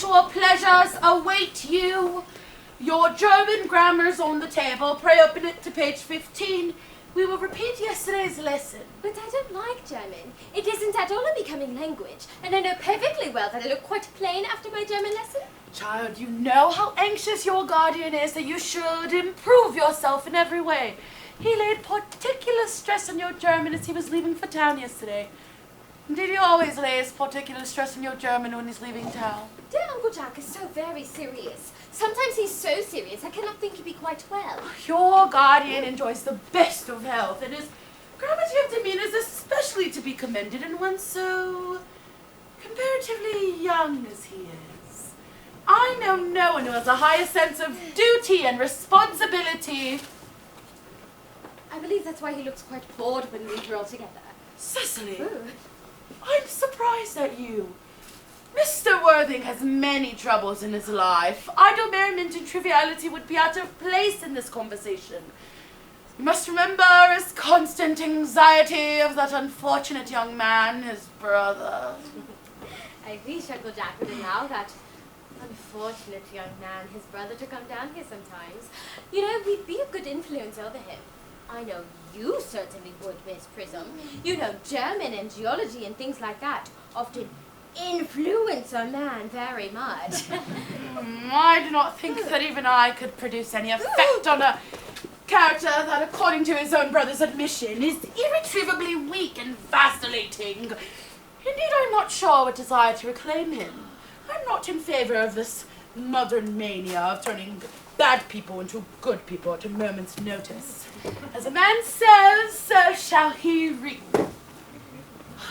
Speaker 6: intellectual pleasures await you. Your German grammar's on the table. Pray open it to page 15. We will repeat yesterday's lesson.
Speaker 5: But I don't like German. It isn't at all a becoming language, and I know perfectly well that I look quite plain after my German lesson.
Speaker 6: Child, you know how anxious your guardian is that you should improve yourself in every way. He laid particular stress on your German as he was leaving for town yesterday. Did he always lay his particular stress on your German when he's leaving town?
Speaker 5: Dear Uncle Jack is so very serious. Sometimes he's so serious I cannot think he'll be quite well.
Speaker 6: Your guardian enjoys the best of health, and his gravity of demeanor is especially to be commended in one so comparatively young as he is. I know no one who has a higher sense of duty and responsibility.
Speaker 5: I believe that's why he looks quite bored when we were all together.
Speaker 6: Cecily,
Speaker 5: Ooh.
Speaker 6: I'm surprised at you. Mr. Worthing has many troubles in his life. Idle merriment and triviality would be out of place in this conversation. You must remember his constant anxiety of that unfortunate young man, his brother.
Speaker 5: I wish Uncle Jack would allow that unfortunate young man, his brother, to come down here sometimes. You know, we'd be a good influence over him. I know you certainly would, Miss Prism. You know, German and geology and things like that often influence a man very much.
Speaker 6: I do not think that even I could produce any effect on a character that, according to his own brother's admission, is irretrievably weak and vacillating. Indeed, I'm not sure what desire to reclaim him. I'm not in favor of this modern mania of turning bad people into good people at a moment's notice. As a man sows, so shall he reap.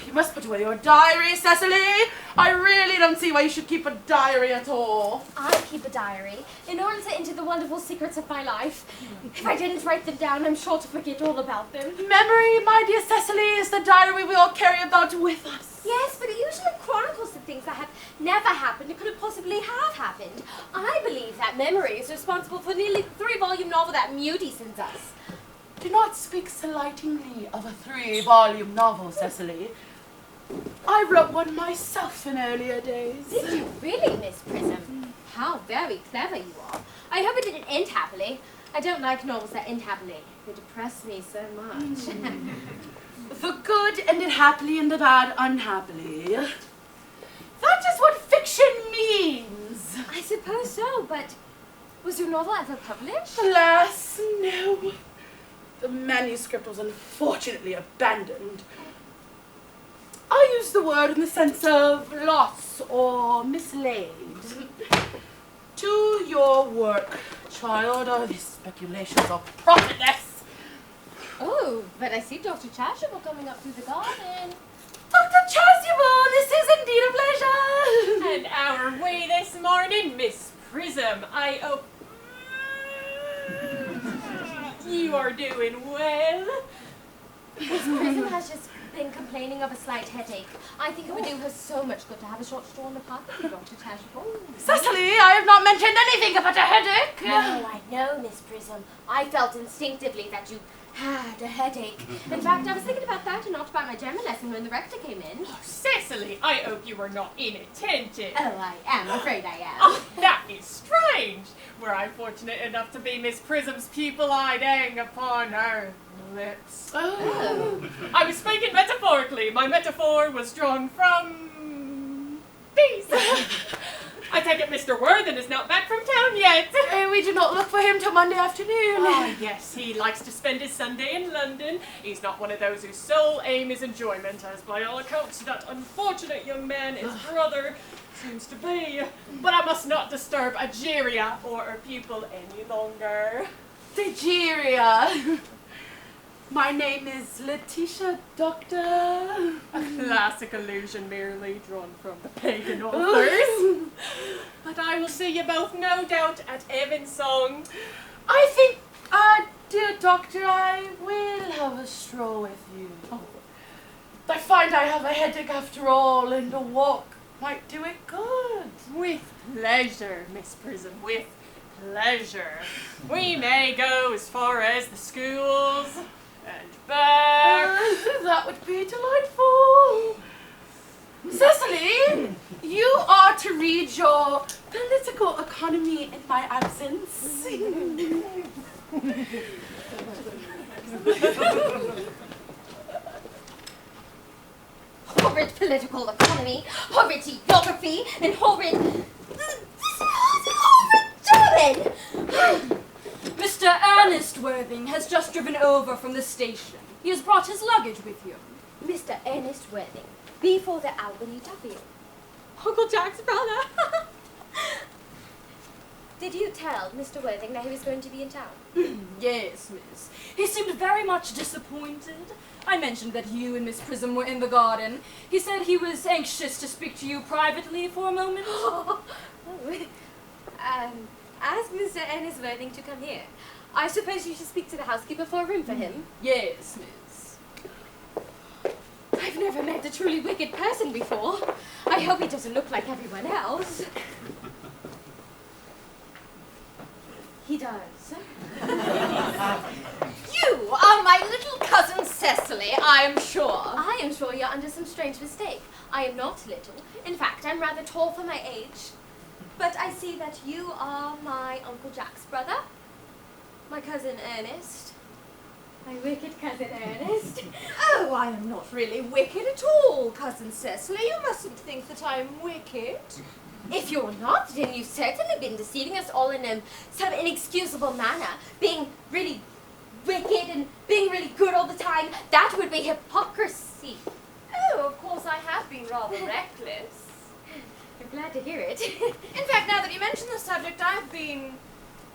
Speaker 6: You must put away your diary, Cecily. I really don't see why you should keep a diary at all.
Speaker 5: I keep a diary in order to enter the wonderful secrets of my life. If I didn't write them down, I'm sure to forget all about them.
Speaker 6: Memory, my dear Cecily, is the diary we all carry about with us.
Speaker 5: Yes, but it usually chronicles the things that have never happened and could have possibly have happened. I believe that memory is responsible for nearly the 3-volume novel that Muty sends us.
Speaker 6: Do not speak slightingly of a 3-volume novel, Cecily. I wrote one myself in earlier days.
Speaker 5: Did you really, Miss Prism? How very clever you are. I hope it didn't end happily. I don't like novels that end happily. They depress me so much.
Speaker 6: The good ended happily and the bad unhappily. That is what fiction means.
Speaker 5: I suppose so, but was your novel ever published?
Speaker 6: Alas, no. The manuscript was unfortunately abandoned. I use the word in the sense of loss or mislaid. To your work, child, are these speculations are profitless.
Speaker 5: Oh, but I see Dr. Chasuble coming up through the garden.
Speaker 6: Dr. Chasuble, this is indeed a pleasure.
Speaker 7: And our way this morning, Miss Prism, I hope you are doing well.
Speaker 5: Miss Prism has just been complaining of a slight headache. I think it would do her so much good to have a short stroll in the park with you, Dr. Chasuble.
Speaker 6: Cecily, I have not mentioned anything about a headache.
Speaker 5: No, I know, Miss Prism. I felt instinctively that you had a headache. In fact, I was thinking about that and not about my German lesson when the rector came in.
Speaker 7: Oh, Cecily, I hope you are not inattentive.
Speaker 5: Oh, I am afraid I am.
Speaker 7: Oh, that is strange. Were I fortunate enough to be Miss Prism's pupil, I'd hang upon her lips.
Speaker 6: Oh.
Speaker 7: I was speaking metaphorically. My metaphor was drawn from these. I take it Mr. Worthing is not back from town yet.
Speaker 6: We do not look for him till Monday afternoon.
Speaker 7: Oh, yes, he likes to spend his Sunday in London. He's not one of those whose sole aim is enjoyment, as by all accounts that unfortunate young man, his brother, seems to be. But I must not disturb Ageria or her pupil any longer.
Speaker 6: Degeria. My name is Letitia, Doctor.
Speaker 7: A classic allusion merely drawn from the pagan authors. But I will see you both, no doubt, at Evensong.
Speaker 6: I think, dear Doctor, I will have a stroll with you. Oh. I find I have a headache after all, and a walk might do it good.
Speaker 7: With pleasure, Miss Prism, with pleasure. We may go as far as the schools and back.
Speaker 6: That would be delightful. Cecily, you are glad to read your political economy in my absence.
Speaker 8: Horrid political economy, horrid geography, and horrid... horrid German!
Speaker 5: Mr. Earnest Worthing has just driven over from the station. He has brought his luggage with him.
Speaker 8: Mr. Earnest Worthing, before the Albany W.
Speaker 7: Uncle Jack's brother.
Speaker 8: Did you tell Mr. Worthing that he was going to be in town?
Speaker 5: Yes, miss. He seemed very much disappointed. I mentioned that you and Miss Prism were in the garden. He said he was anxious to speak to you privately for a moment.
Speaker 8: Ask Mr. Earnest Worthing to come here. I suppose you should speak to the housekeeper for a room for him.
Speaker 5: Yes, miss.
Speaker 8: I've never met a truly wicked person before. I hope he doesn't look like everyone else. He does.
Speaker 1: You are my little cousin Cecily, I am sure.
Speaker 8: I am sure you're under some strange mistake. I am not little. In fact, I'm rather tall for my age. But I see that you are my Uncle Jack's brother, my cousin Ernest, my wicked cousin Ernest.
Speaker 1: Oh, I am not really wicked at all, cousin Cecily. You mustn't think that I am wicked.
Speaker 8: If you're not, then you've certainly been deceiving us all in some inexcusable manner, being really wicked and being really good all the time. That would be hypocrisy.
Speaker 1: Oh, of course I have been rather reckless.
Speaker 8: I'm glad to hear it.
Speaker 1: In fact, now that you mention the subject, I've been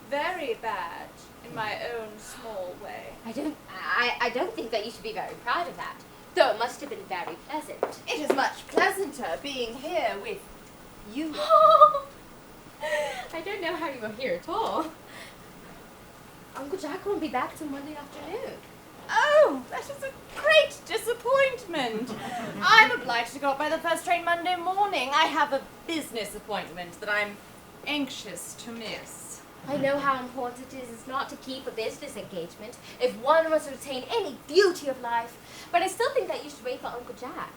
Speaker 1: very bad in my own small way.
Speaker 8: I don't think that you should be very proud of that, though it must have been very pleasant.
Speaker 1: It is much pleasanter being here with you.
Speaker 8: I don't know how you were here at all. Uncle Jack won't be back till Monday afternoon.
Speaker 1: Oh, that is a great disappointment. I'm obliged to go up by the first train Monday morning. I have a business appointment that I'm anxious to miss.
Speaker 8: I know how important it is not to keep a business engagement if one wants to retain any beauty of life, but I still think that you should wait for Uncle Jack.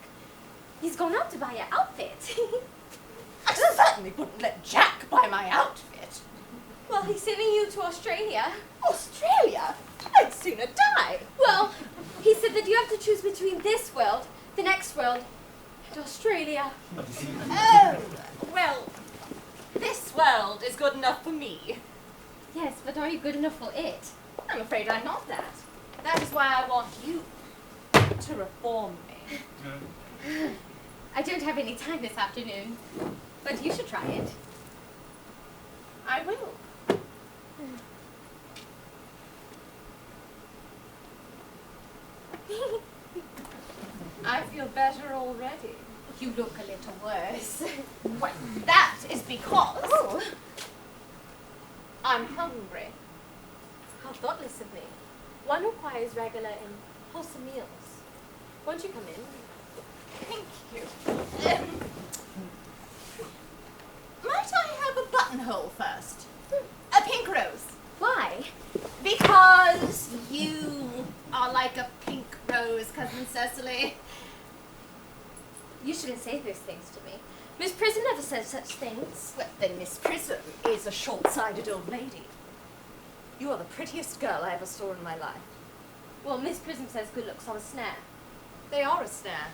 Speaker 8: He's gone out to buy an outfit.
Speaker 1: I certainly wouldn't let Jack buy my outfit.
Speaker 8: Well, he's sending you to Australia.
Speaker 1: Australia? I'd sooner die.
Speaker 8: Well, he said that you have to choose between this world, the next world, and Australia.
Speaker 1: Oh, well, this world is good enough for me.
Speaker 8: Yes, but are you good enough for it?
Speaker 1: I'm afraid I'm not that. That is why I want you to reform me.
Speaker 8: I don't have any time this afternoon, but you should try it.
Speaker 1: I will. I feel better already.
Speaker 8: You look a little worse.
Speaker 1: Well, that is because
Speaker 8: Oh,
Speaker 1: I'm hungry.
Speaker 8: how thoughtless of me. One requires regular and wholesome meals. Won't you come in?
Speaker 1: Thank you. Might I have a buttonhole first? A pink rose.
Speaker 8: Why?
Speaker 1: Because you are like a pink rose, cousin Cecily.
Speaker 8: You shouldn't say those things to me. Miss Prism never says such things.
Speaker 1: Well, then Miss Prism is a short-sighted old lady. You are the prettiest girl I ever saw in my life.
Speaker 8: Well, Miss Prism says good looks are a snare.
Speaker 1: They are a snare.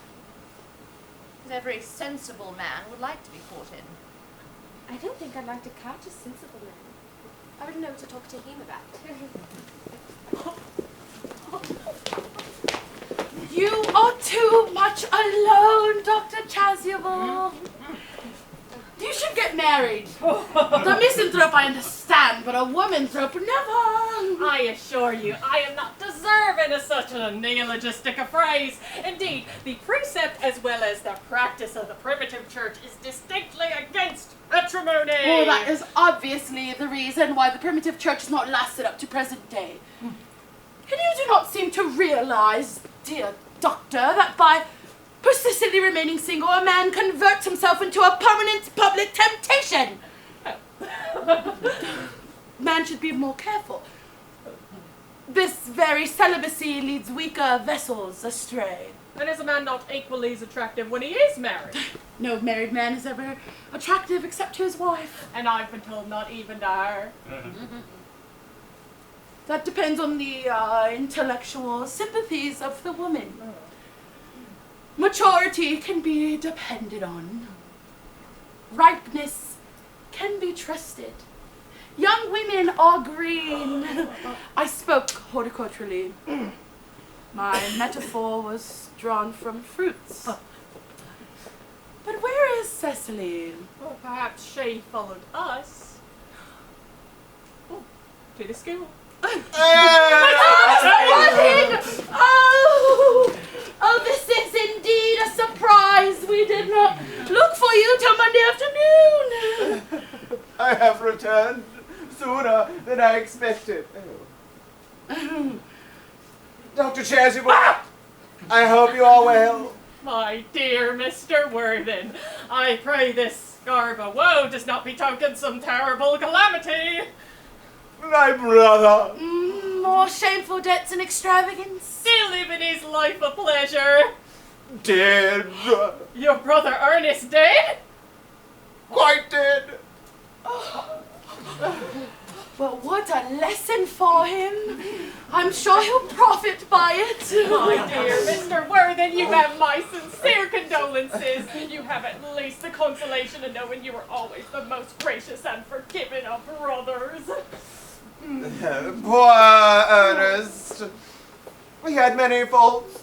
Speaker 1: That every sensible man would like to be caught in.
Speaker 8: I don't think I'd like to catch a sensible man. I wouldn't know what to talk to him about.
Speaker 6: You are too much alone, Dr. Chasuble. You should get married. The misanthrope I understand, but a womanthrope never.
Speaker 7: I assure you, I am not deserving of such a neologistic a phrase. Indeed, the precept as well as the practice of the primitive church is distinctly against matrimony.
Speaker 6: Oh, that is obviously the reason why the primitive church has not lasted up to present day. And you do not seem to realize, dear doctor, that by persistently remaining single, a man converts himself into a permanent public temptation. Man should be more careful. This very celibacy leads weaker vessels astray.
Speaker 7: And is a man not equally as attractive when he is married?
Speaker 6: No married man is ever attractive except to his wife.
Speaker 7: And I've been told not even to her.
Speaker 6: That depends on the intellectual sympathies of the woman. Maturity can be depended on. Ripeness can be trusted. Young women are green. I spoke horticulturally. My metaphor was drawn from fruits. But where is Cecily?
Speaker 7: Or perhaps she followed us to the school.
Speaker 6: Oh, this is indeed a surprise. We did not look for you till Monday afternoon.
Speaker 3: I have returned sooner than I expected. Dr. Chasuble, I hope you are well.
Speaker 7: My dear Mr. Worthen, I pray this garb of woe does not betoken some terrible calamity.
Speaker 3: My brother.
Speaker 6: More shameful debts and extravagance.
Speaker 7: Still living his life of pleasure.
Speaker 3: Dead.
Speaker 7: Your brother Earnest dead?
Speaker 3: Quite dead.
Speaker 6: Well, what a lesson for him. I'm sure he'll profit by it.
Speaker 7: My dear Mr. Worthen, you have my sincere condolences. You have at least the consolation of knowing you were always the most gracious and forgiving of brothers.
Speaker 3: Poor Ernest. We had many faults,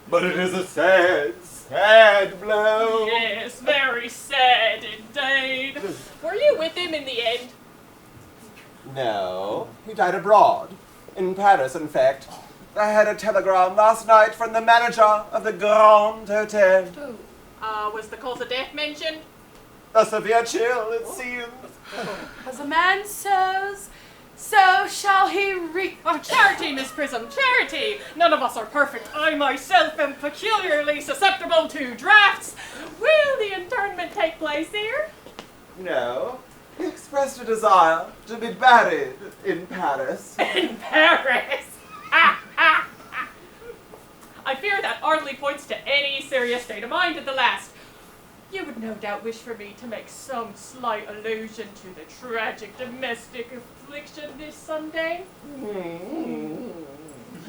Speaker 3: but it is a sad, sad blow.
Speaker 7: Yes, very sad indeed. Were you with him in the end?
Speaker 3: No, he died abroad. In Paris, in fact. I had a telegram last night from the manager of the Grand Hotel.
Speaker 7: Was the cause of death mentioned?
Speaker 3: A severe chill, it seems.
Speaker 6: As a man sows, so shall he reap.
Speaker 7: Oh, charity, Miss Prism, charity! None of us are perfect. I myself am peculiarly susceptible to drafts. Will the internment take place here?
Speaker 3: No, he expressed a desire to be buried in Paris.
Speaker 7: In Paris? I fear that hardly points to any serious state of mind at the last. You would no doubt wish for me to make some slight allusion to the tragic domestic affliction this Sunday.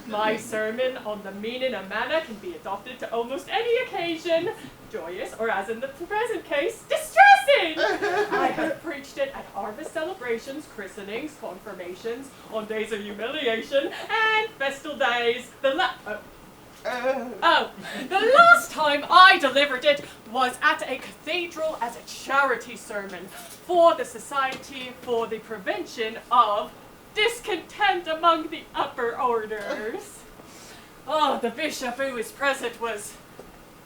Speaker 7: My sermon on the meaning of manna can be adopted to almost any occasion, joyous or, as in the present case, distressing. I have preached it at harvest celebrations, christenings, confirmations, on days of humiliation, and festal days. The last time I delivered it was at a cathedral as a charity sermon for the Society for the Prevention of Discontent among the Upper Orders. Oh, the bishop who was present was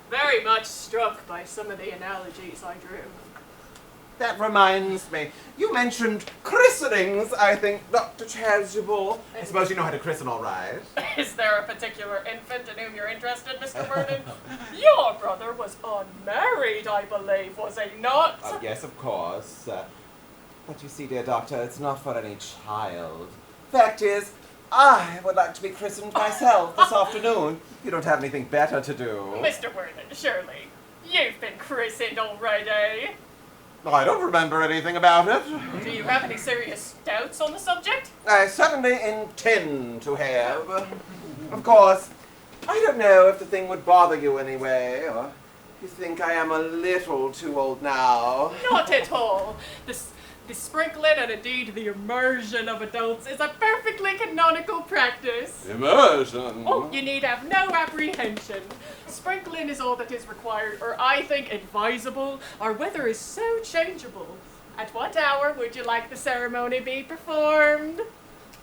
Speaker 7: very much struck by some of the analogies I drew.
Speaker 3: That reminds me, you mentioned christenings, I think, Dr. Chasuble. I suppose you know how to christen all right.
Speaker 7: Is there a particular infant in whom you're interested, Mr. Vernon? Your brother was unmarried, I believe, was he not?
Speaker 3: Yes, of course. But you see, dear doctor, it's not for any child. Fact is, I would like to be christened myself this afternoon. You don't have anything better to do.
Speaker 7: Mr. Vernon, surely you've been christened already.
Speaker 3: I don't remember anything about it.
Speaker 7: Do you have any serious doubts on the subject?
Speaker 3: I certainly intend to have. Of course, I don't know if the thing would bother you anyway, or you think I am a little too old now.
Speaker 7: Not at all. The sprinkling and indeed the immersion of adults is a perfectly canonical practice.
Speaker 3: Immersion?
Speaker 7: Oh, you need have no apprehension. Sprinkling is all that is required, or I think advisable. Our weather is so changeable. At what hour would you like the ceremony be performed?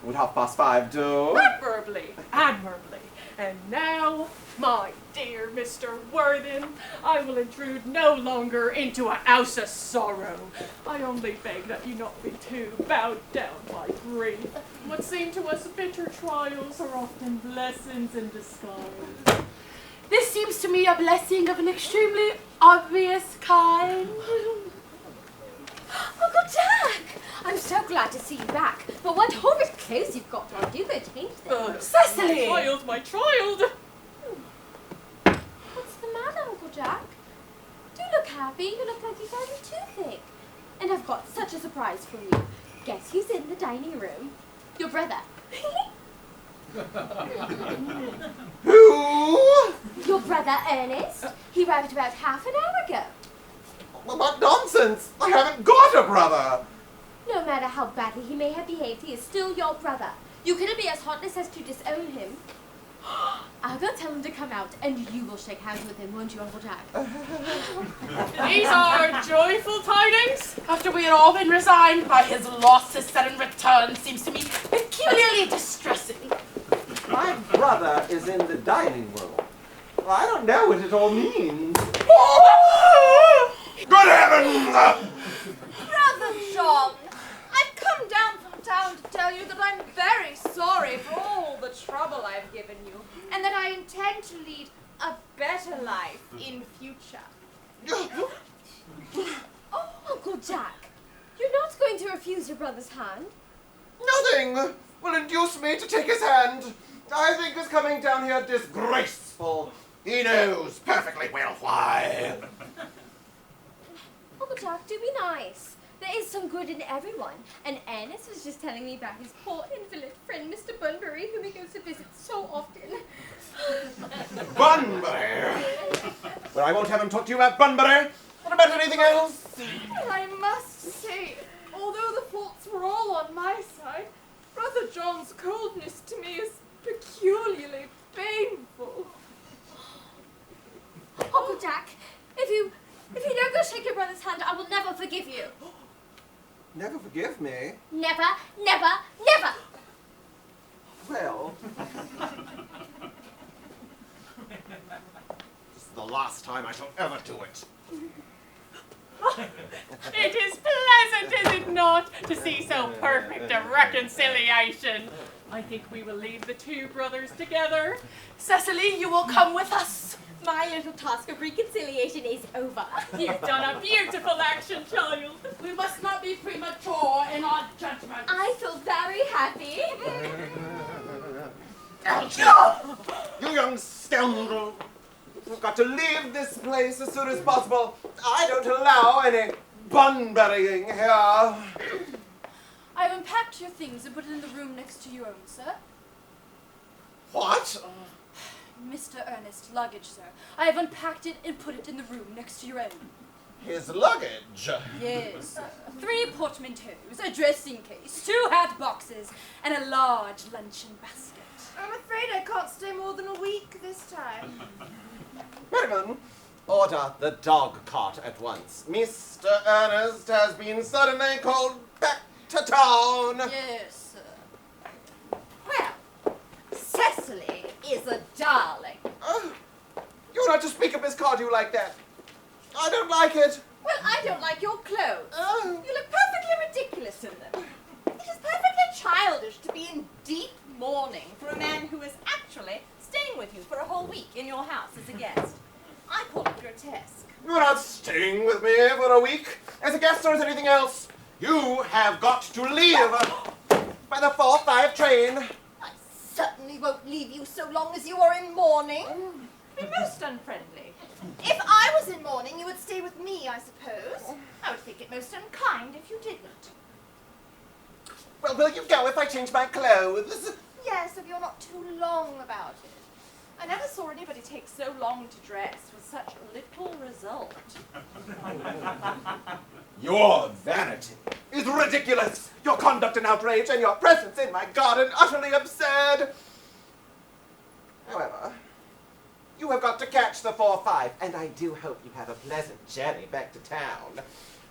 Speaker 3: Would 5:30 do?
Speaker 7: Admirably, admirably. And now, my dear Mr. Worthen, I will intrude no longer into a house of sorrow. I only beg that you not be too bowed down by grief. What seem to us bitter trials are often blessings in disguise.
Speaker 6: This seems to me a blessing of an extremely obvious kind.
Speaker 8: Uncle Jack! I'm so glad to see you back. But what horrid clothes you've got on. Do go change them.
Speaker 6: Cecily!
Speaker 7: My child!
Speaker 8: What's the matter, Uncle Jack? Do look happy. You look like you've had a toothache. And I've got such a surprise for you. Guess who's in the dining room? Your brother.
Speaker 3: Who?
Speaker 8: Your brother, Ernest. He arrived about half an hour ago.
Speaker 3: What nonsense! I haven't got a brother!
Speaker 8: No matter how badly he may have behaved, he is still your brother. You couldn't be as heartless as to disown him. I'll go tell him to come out, and you will shake hands with him, won't you, Uncle Jack?
Speaker 7: These are joyful tidings.
Speaker 6: After we had all been resigned by his loss, his sudden return seems to me peculiarly distressing.
Speaker 3: My brother is in the dining room. Well, I don't know what it all means. Good heavens!
Speaker 1: Brother John, I've come down from town to tell you that I'm very sorry for all the trouble I've given you, and that I intend to lead a better life in future.
Speaker 8: Oh, Uncle Jack, you're not going to refuse your brother's hand?
Speaker 3: Nothing will induce me to take his hand. I think his coming down here disgraceful. He knows perfectly well why.
Speaker 8: Uncle Jack, do be nice. There is some good in everyone. And Ernest was just telling me about his poor invalid friend, Mr. Bunbury, whom he goes to visit so often.
Speaker 3: Bunbury? Well, I won't have him talk to you about Bunbury. What about anything else?
Speaker 1: Well, I must say, although the faults were all on my side, Brother John's coldness to me is peculiarly painful.
Speaker 8: Uncle Jack, if you don't go shake your brother's hand, I will never forgive you.
Speaker 3: Never forgive me?
Speaker 8: Never, never, never!
Speaker 3: Well, this is the last time I shall ever do it.
Speaker 7: It is pleasant, is it not, to see so perfect a reconciliation. I think we will leave the two brothers together.
Speaker 6: Cecily, you will come with us.
Speaker 8: My little task of reconciliation is over.
Speaker 7: You've done a beautiful action, child.
Speaker 6: We must not be premature in our judgment.
Speaker 8: I feel very happy.
Speaker 3: You young scoundrel! You've got to leave this place as soon as possible. I don't allow any Bunburying here.
Speaker 6: I have unpacked your things and put it in the room next to your own, sir.
Speaker 3: What?
Speaker 6: Mr. Earnest, luggage, sir. I have unpacked it and put it in the room next to your own.
Speaker 3: His luggage?
Speaker 6: Yes, sir. 3 portmanteaus, a dressing case, 2 hat boxes, and a large luncheon basket.
Speaker 1: I'm afraid I can't stay more than a week this time.
Speaker 3: Merriman, order the dog cart at once. Mr. Earnest has been suddenly called back to town.
Speaker 6: Yes, sir.
Speaker 1: Well, Cecily is a darling.
Speaker 3: You're not to speak of Miss Cardew like that. I don't like it.
Speaker 1: Well, I don't like your clothes.
Speaker 3: Oh.
Speaker 1: You look perfectly ridiculous in them. It is perfectly childish to be in deep mourning for a man who is actually staying with you for a whole week in your house as a guest. I call it grotesque.
Speaker 3: You're not staying with me for a week as a guest or as anything else. You have got to leave by the 4:05 train.
Speaker 1: I certainly won't leave you so long as you are in mourning. Be most unfriendly. If I was in mourning, you would stay with me, I suppose. I would think it most unkind if you didn't.
Speaker 3: Well, will you go if I change my clothes?
Speaker 1: Yes, if you're not too long about it. I never saw anybody take so long to dress with such little result.
Speaker 3: Your vanity is ridiculous. Your conduct an outrage, and your presence in my garden utterly absurd. However, you have got to catch the 4:05, and I do hope you have a pleasant journey back to town.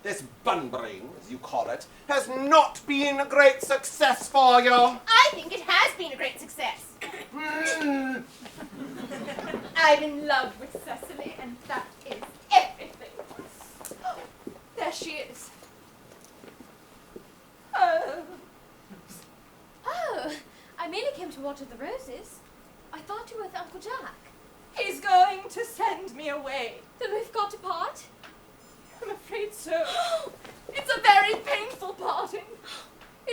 Speaker 3: This Bunburying, as you call it, has not been a great success for you.
Speaker 1: I think it has been a great success. I'm in love with Cecily, and that is everything. Oh, there she is. Oh.
Speaker 8: Oh, I merely came to water the roses. I thought you were with Uncle Jack.
Speaker 1: He's going to send me away.
Speaker 8: Then we've got to part?
Speaker 1: I'm afraid so. It's a very painful parting.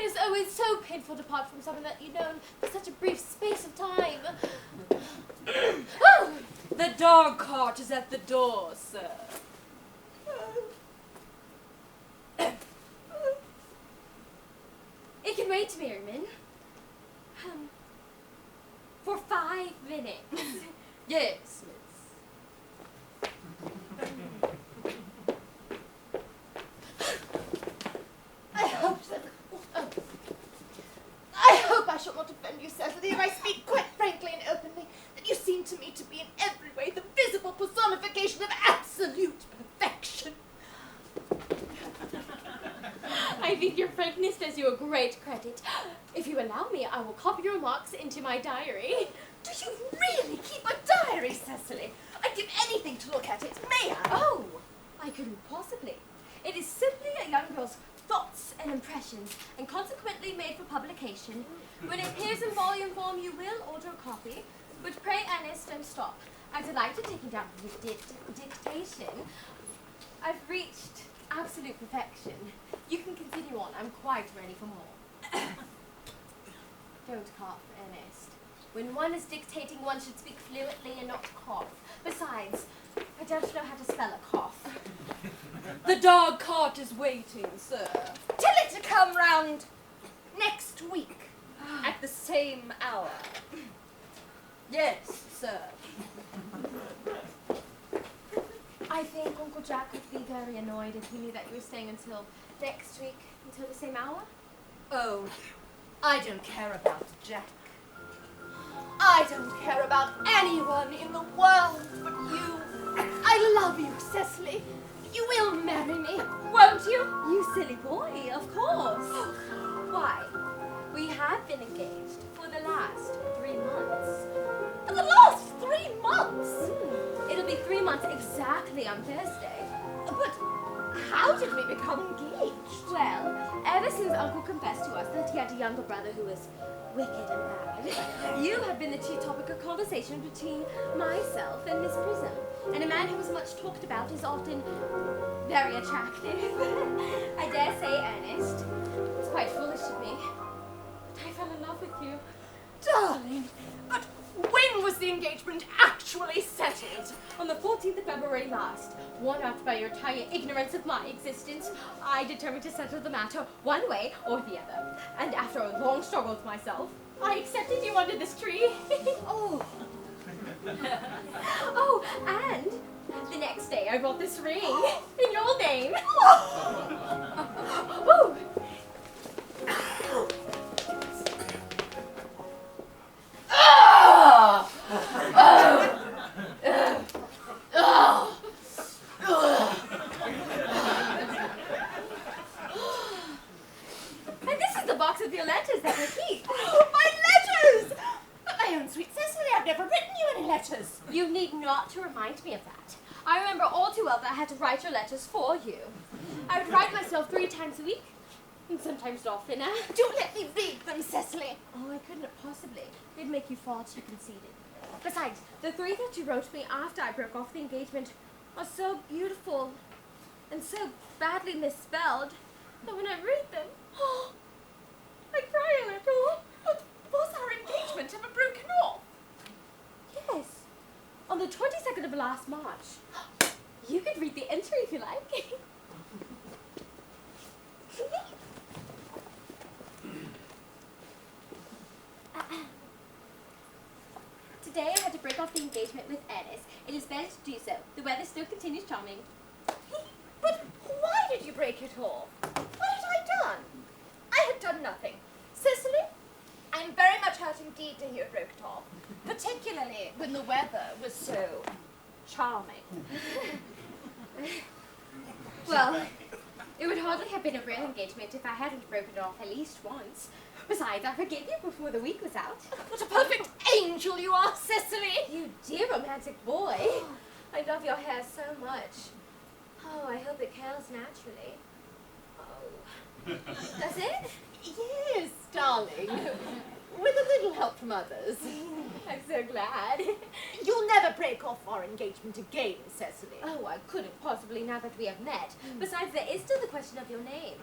Speaker 5: It is always so painful to part from someone that you've known for such a brief space of time.
Speaker 1: Oh, the dog cart is at the door, sir.
Speaker 8: It can wait, Merriman. For 5 minutes.
Speaker 1: Yes, miss. I hope I shall not offend you, Cecily, if I speak quite frankly and openly, that you seem to me to be in every way the visible personification of absolute perfection.
Speaker 8: I think your frankness does you a great credit. If you allow me, I will copy your remarks into my diary.
Speaker 1: Do you really keep a diary, Cecily? I'd give anything to look at it. May I?
Speaker 8: Oh, I couldn't possibly. It is simply a young girl's thoughts and impressions, and consequently made for publication. When it appears in volume form, you will order a copy, but pray, Earnest, don't stop. I'm delighted taking down dictation. I've reached absolute perfection. You can continue on. I'm quite ready for more. Don't cough, Earnest. When one is dictating, one should speak fluently and not cough. Besides, I don't know how to spell a cough.
Speaker 1: The dog cart is waiting, sir. Tell it to come round next week at the same hour. Yes, sir.
Speaker 8: I think Uncle Jack would be very annoyed if he knew that you were staying until next week, until the same hour.
Speaker 1: Oh, I don't care about Jack. I don't care about anyone in the world but you. I love you, Cecily. You will marry me, won't you?
Speaker 8: You silly boy, of course. Why? We have been engaged for the last 3 months.
Speaker 1: For the last 3 months?
Speaker 8: It'll be 3 months exactly on Thursday.
Speaker 1: But how did we become engaged?
Speaker 8: Well, ever since Uncle confessed to us that he had a younger brother who was wicked and bad, you have been the chief topic of conversation between myself and Miss Prism. And a man who is much talked about is often very attractive. I dare say, Earnest. It's quite foolish of me. But I fell in love with you.
Speaker 1: Darling, but when was the engagement actually settled?
Speaker 8: On the 14th of February last, worn out by your entire ignorance of my existence, I determined to settle the matter one way or the other. And after a long struggle with myself, I accepted you under this tree.
Speaker 1: Oh.
Speaker 8: Oh, and the next day I brought this ring in your name. Ooh. And this is the box of your letters that I keep.
Speaker 1: My letters! But my own sweet Cecily, I've never written you any letters.
Speaker 8: You need not to remind me of that. I remember all too well that I had to write your letters for you. I would write myself 3 times a week, and sometimes oftener.
Speaker 1: Do let me read them, Cecily.
Speaker 8: Oh, I couldn't possibly. It'd make you far too conceited. Besides, the 3 that you wrote me after I broke off the engagement are so beautiful and so badly misspelled that when I read them, I cry a little.
Speaker 1: But was our engagement ever broken off?
Speaker 8: Yes, on the 22nd of last March. You could read the entry if you like. Today I had to break off the engagement with Earnest. It is better to do so. The weather still continues charming.
Speaker 1: But why did you break it off? What had I done? I had done nothing. Cecily, I'm very much hurt indeed to hear it broke it off, particularly when the weather was so charming.
Speaker 8: Well, it would hardly have been a real engagement if I hadn't broken it off at least once. Besides, I forgave you before the week was out.
Speaker 1: What a perfect angel you are, Cecily!
Speaker 8: You dear romantic boy. I love your hair so much. Oh, I hope it curls naturally. Oh. Does it?
Speaker 1: Yes, darling. With a little help from others.
Speaker 8: I'm so glad.
Speaker 1: You'll never break off our engagement again, Cecily.
Speaker 8: Oh, I couldn't possibly now that we have met. Besides, there is still the question of your name.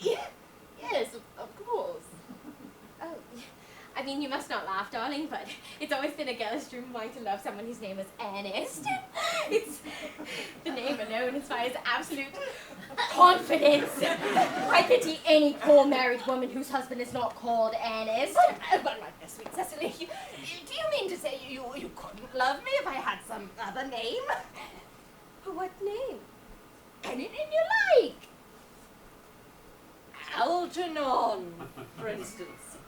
Speaker 6: Yes, of course.
Speaker 8: Oh, I mean, you must not laugh, darling, but it's always been a girl's dream wanting to love someone whose name is Earnest. It's the name alone inspires absolute confidence. I pity any poor married woman whose husband is not called Earnest.
Speaker 1: But my dear sweet Cecily, do you mean to say you couldn't love me if I had some other name?
Speaker 8: What name?
Speaker 1: Any name you like. Algernon, for instance.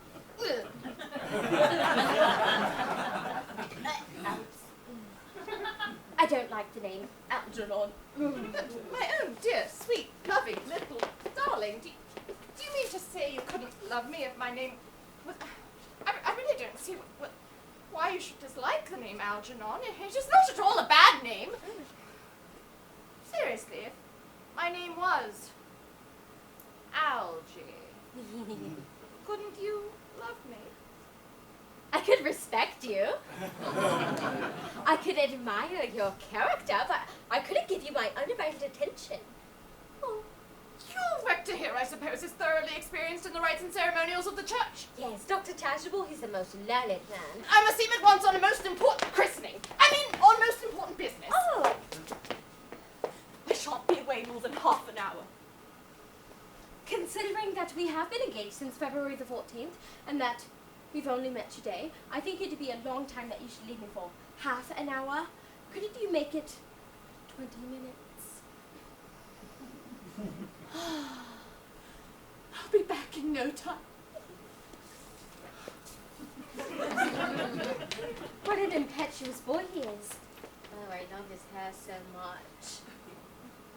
Speaker 8: I don't like the name.
Speaker 1: Algernon. My own dear, sweet, loving little darling, do you mean to say you couldn't love me if my name was... I really don't see why you should dislike the name Algernon. It is not at all a bad name. Seriously, if my name was Algie, couldn't you love me?
Speaker 8: I could respect you. I could admire your character, but I couldn't give you my undivided attention.
Speaker 1: Oh, your rector here, I suppose, is thoroughly experienced in the rites and ceremonials of the church.
Speaker 8: Yes, Dr. Tashable, he's the most learned man.
Speaker 1: I must see him at once on a most important christening. I mean, on most important business.
Speaker 8: Oh,
Speaker 1: I shan't be away more than half an hour.
Speaker 8: considering that we have been engaged since February the 14th, and that we've only met today, I think it'd be a long time that you should leave me for. Half an hour? Couldn't you make it 20 minutes?
Speaker 6: I'll be back in no time.
Speaker 8: What an impetuous boy he is. Oh, I love his hair so much.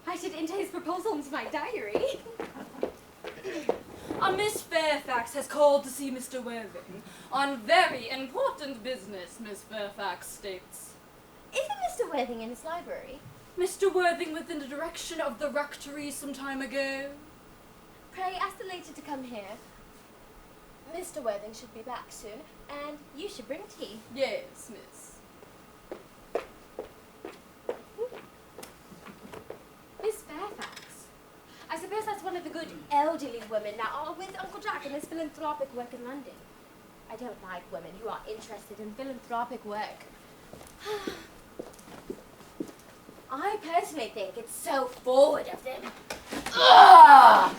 Speaker 8: I should enter his proposal into my diary.
Speaker 9: A Miss Fairfax has called to see Mr. Worthing on very important business, Miss Fairfax states.
Speaker 8: Isn't Mr. Worthing in his library?
Speaker 9: Mr. Worthing within the direction of the rectory some time ago.
Speaker 8: Pray ask the lady to come here. Mr. Worthing should be back soon, and you should bring tea.
Speaker 9: Yes, miss.
Speaker 8: Miss Fairfax. I suppose that's one of the good elderly women that are with Uncle Jack in his philanthropic work in London. I don't like women who are interested in philanthropic work. I personally think it's so forward of them.
Speaker 9: Ah!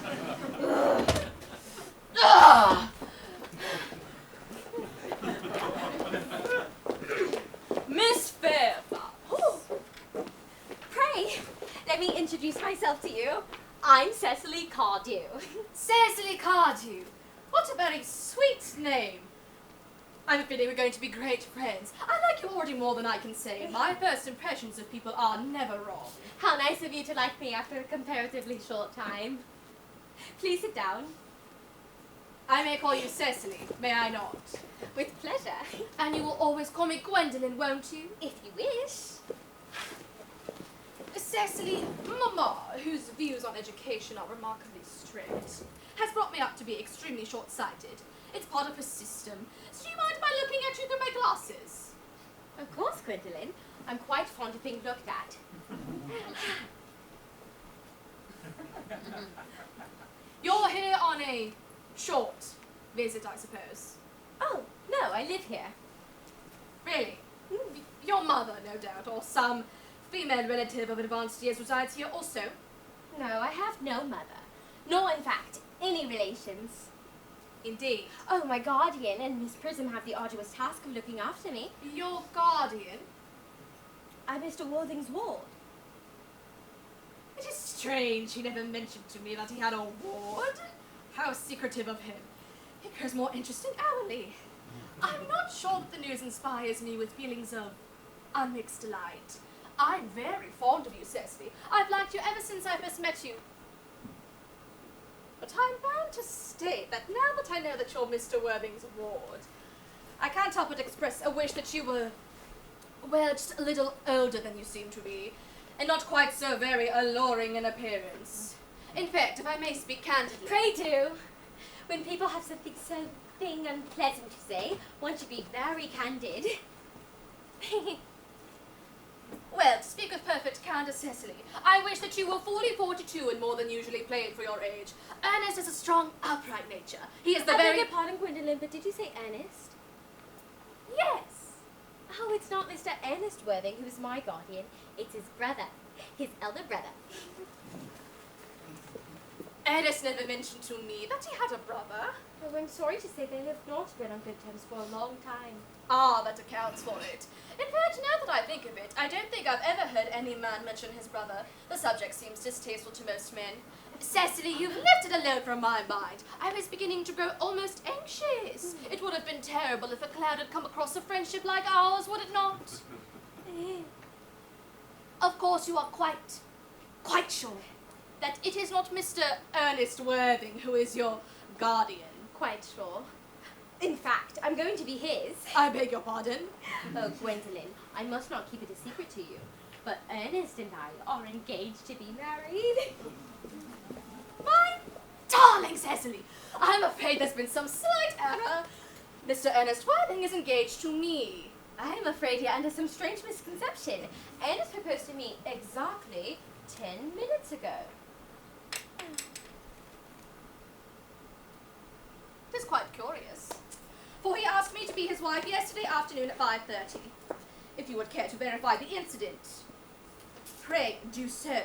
Speaker 9: Ah! Miss Fairfax.
Speaker 8: Pray, let me introduce myself to you. I'm Cecily Cardew.
Speaker 9: Cecily Cardew. What a very sweet name. I'm feeling we're going to be great friends. I like you already more than I can say. My first impressions of people are never wrong.
Speaker 8: How nice of you to like me after a comparatively short time. Please sit down.
Speaker 9: I may call you Cecily, may I not?
Speaker 8: With pleasure.
Speaker 9: And you will always call me Gwendolyn, won't you?
Speaker 8: If you wish.
Speaker 9: Cecily, Mama, whose views on education are remarkably strict, has brought me up to be extremely short-sighted. It's part of her system. So do you mind if I looking at you through my glasses?
Speaker 8: Of course, Gwendolyn. I'm quite fond of being looked at.
Speaker 9: You're here on a short visit, I suppose.
Speaker 8: Oh, no, I live here.
Speaker 9: Really? Your mother, no doubt, or some female relative of advanced years resides here also.
Speaker 8: No, I have no mother. Nor, in fact, any relations.
Speaker 9: Indeed.
Speaker 8: Oh, my guardian and Miss Prism have the arduous task of looking after me.
Speaker 9: Your guardian?
Speaker 8: I'm Mr. Worthing's ward.
Speaker 9: It is strange he never mentioned to me that he had a ward. How secretive of him. He grows more interesting hourly. I'm not sure that the news inspires me with feelings of unmixed delight. I'm very fond of you, Cecily. I've liked you ever since I first met you. But I'm bound to state that now that I know that you're Mr. Worthing's ward, I can't help but express a wish that you were, well, just a little older than you seem to be, and not quite so very alluring in appearance. In fact, if I may speak candidly...
Speaker 8: Pray do. When people have something unpleasant to say, one should be very candid.
Speaker 9: Well, to speak with perfect candor,
Speaker 5: Commander Cecily, I wish that you were fully 42 and more than usually played for your age. Ernest is a strong, upright nature. He is the
Speaker 8: I
Speaker 5: very...
Speaker 8: beg your pardon, Gwendolyn, but did you say Earnest?
Speaker 5: Yes.
Speaker 8: Oh, it's not Mr. Ernest Worthing who's my guardian. It's his brother. His elder brother.
Speaker 5: Ernest never mentioned to me that he had a brother.
Speaker 8: Oh, I'm sorry to say they have not been on good terms for a long time.
Speaker 5: Ah, that accounts for it. In fact, now that I think of it, I don't think I've ever heard any man mention his brother. The subject seems distasteful to most men. Cecily, you've left it alone from my mind. I was beginning to grow almost anxious. It would have been terrible if a cloud had come across a friendship like ours, would it not? Of course, you are quite sure that it is not Mr. Ernest Worthing who is your guardian.
Speaker 8: Quite sure. In fact, I'm going to be his.
Speaker 5: I beg your pardon?
Speaker 8: Oh, Gwendolyn, I must not keep it a secret to you, but Ernest and I are engaged to be married.
Speaker 5: My darling Cecily, I'm afraid there's been some slight error. Mr. Ernest Worthing is engaged to me.
Speaker 8: I'm afraid you're under some strange misconception. Ernest proposed to me exactly 10 minutes ago.
Speaker 5: It is quite curious, for he asked me to be his wife yesterday afternoon at 5:30. If you would care to verify the incident, pray do so.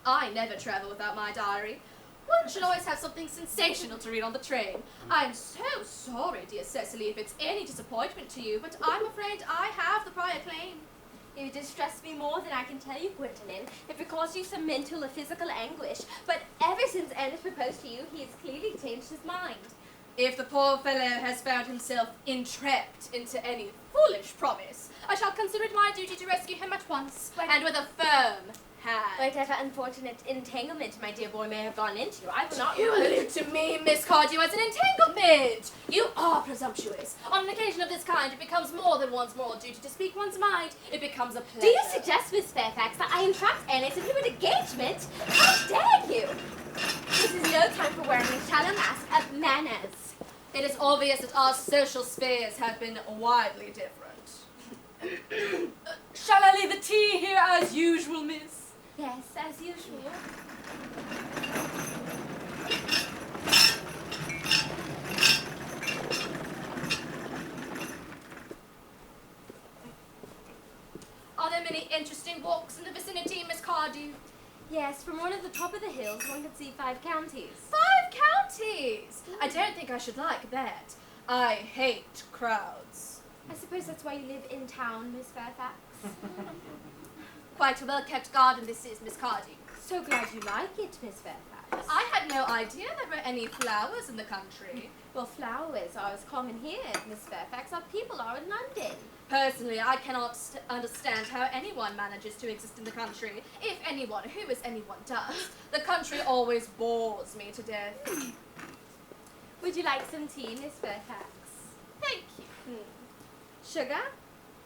Speaker 5: I never travel without my diary. One should always have something sensational to read on the train. I'm so sorry, dear Cecily, if it's any disappointment to you, but I'm afraid I have the prior claim.
Speaker 8: You distress me more than I can tell you, Gwendolyn. If it caused you some mental or physical anguish, but ever since Ernest proposed to you, he has clearly changed his mind.
Speaker 5: If the poor fellow has found himself entrapped into any foolish promise, I shall consider it my duty to rescue him at once, and with a firm hand.
Speaker 8: Whatever unfortunate entanglement my dear boy may have gone into, I will not...
Speaker 5: You allude to me, Miss Cardew, as an entanglement. You are presumptuous. On an occasion of this kind, it becomes more than one's moral duty to speak one's mind. It becomes a pleasure.
Speaker 8: Do you suggest, Miss Fairfax, that I entrapped Ernest into an engagement? How dare you? This is no time for wearing a shallow mask of manners.
Speaker 5: It is obvious that our social spheres have been widely different. Shall I leave the tea here as usual, miss?
Speaker 8: Yes, as usual.
Speaker 5: Are there many interesting walks in the vicinity, Miss Cardew?
Speaker 8: Yes, from one at the top of the hills, one can see 5 counties.
Speaker 5: 5 counties! I don't think I should like that. I hate crowds.
Speaker 8: I suppose that's why you live in town, Miss Fairfax.
Speaker 5: Quite a well-kept garden this is, Miss Cardew.
Speaker 8: So glad you like it, Miss Fairfax.
Speaker 5: I had no idea there were any flowers in the country.
Speaker 8: Well, flowers are as common here, Miss Fairfax, as people are in London.
Speaker 5: Personally, I cannot understand how anyone manages to exist in the country. If anyone, who as anyone does. The country always bores me to death.
Speaker 8: Would you like some tea, Miss Fairfax?
Speaker 5: Thank you.
Speaker 8: Sugar?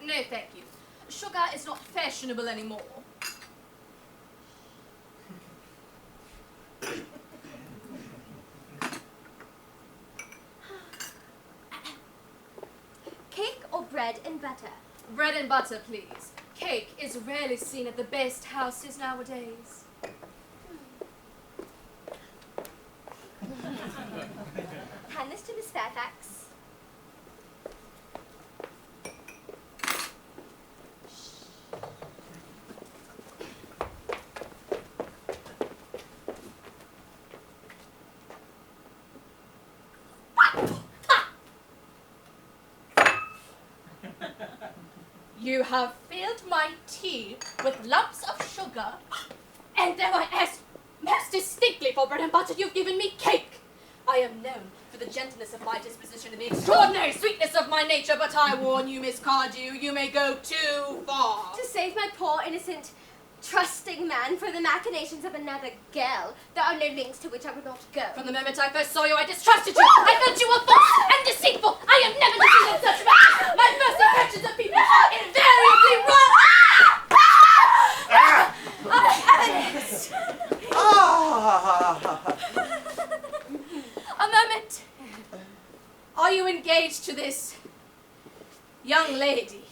Speaker 5: No, thank you. Sugar is not fashionable anymore.
Speaker 8: Cake or bread and butter?
Speaker 5: Bread and butter, please. Cake is rarely seen at the best houses nowadays.
Speaker 8: Hand this to Miss Fairfax.
Speaker 5: You have filled my tea with lumps of sugar, and though I asked most distinctly for bread and butter, you've given me cake. I am known for the gentleness of my disposition and the extraordinary sweetness of my nature, but I warn you, Miss Cardew, you may go too far.
Speaker 8: To save my poor, innocent, trusting man from the machinations of another girl, there are no links to which I would not go.
Speaker 5: From the moment I first saw you, I distrusted you. I felt you were false and deceitful. I am never deceived in such matters. My first impressions of people are invariably wrong. Ernest! A moment. Are you engaged to this young lady?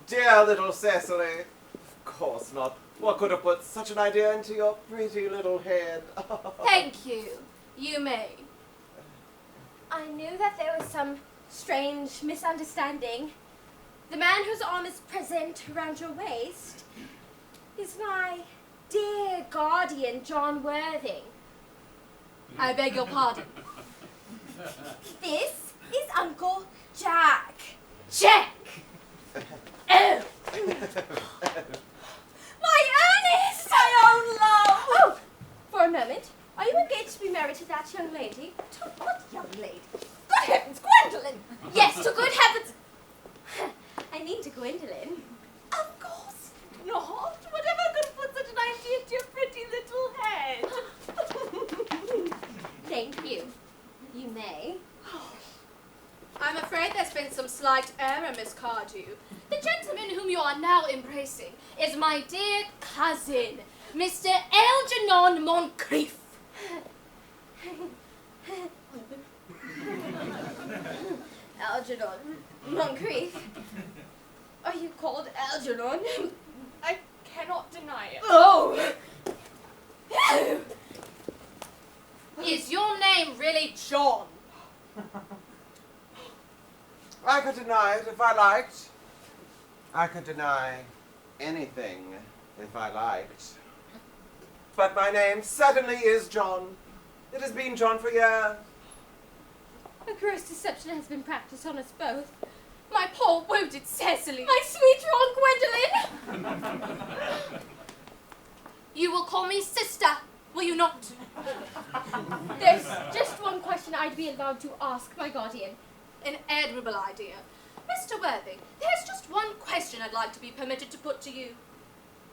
Speaker 3: Dear little Cecily. Of course not. What could have put such an idea into your pretty little head?
Speaker 5: Thank you. You may.
Speaker 8: I knew that there was some strange misunderstanding. The man whose arm is present around your waist is my dear guardian, John Worthing.
Speaker 5: I beg your pardon.
Speaker 8: This is Uncle Jack.
Speaker 5: Jack! Oh!
Speaker 8: My Ernest! My own love! Oh, for a moment, are you engaged to be married to that young lady?
Speaker 1: To what young lady? Good heavens, Gwendolyn!
Speaker 8: Yes, to good heavens! I mean to Gwendolyn.
Speaker 1: Of course not. Whatever could put such an idea into your pretty little head?
Speaker 8: Thank you. You may.
Speaker 5: I'm afraid there's been some slight error, Miss Cardew. The gentleman whom you are now embracing is my dear cousin, Mr. Algernon Moncrief.
Speaker 8: Algernon Moncrief. Are you called Algernon?
Speaker 1: I cannot deny it.
Speaker 8: Oh!
Speaker 5: Is your name really John?
Speaker 3: I could deny it if I liked. I could deny anything if I liked. But my name certainly is John. It has been John for years.
Speaker 8: A gross deception has been practiced on us both.
Speaker 5: My poor wounded Cecily.
Speaker 8: My sweet wrong Gwendolyn!
Speaker 5: You will call me sister, will you not?
Speaker 8: There's just one question I'd be allowed to ask my guardian.
Speaker 5: An admirable idea. Mr. Worthing, there's just one question I'd like to be permitted to put to you.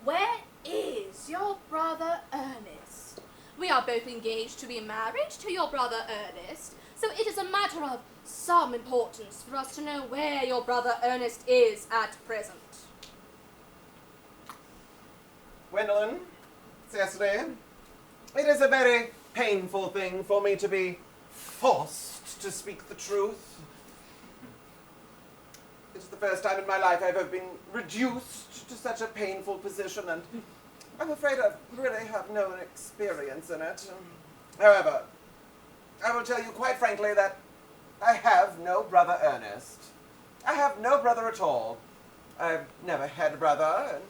Speaker 5: Where is your brother Ernest? We are both engaged to be married to your brother Ernest, so it is a matter of some importance for us to know where your brother Ernest is at present.
Speaker 3: Gwendolyn, Cecily, it is a very painful thing for me to be forced to speak the truth. It's the first time in my life I've ever been reduced to such a painful position, and I'm afraid I really have no experience in it. However, I will tell you quite frankly that I have no brother Ernest. I have no brother at all. I've never had a brother, and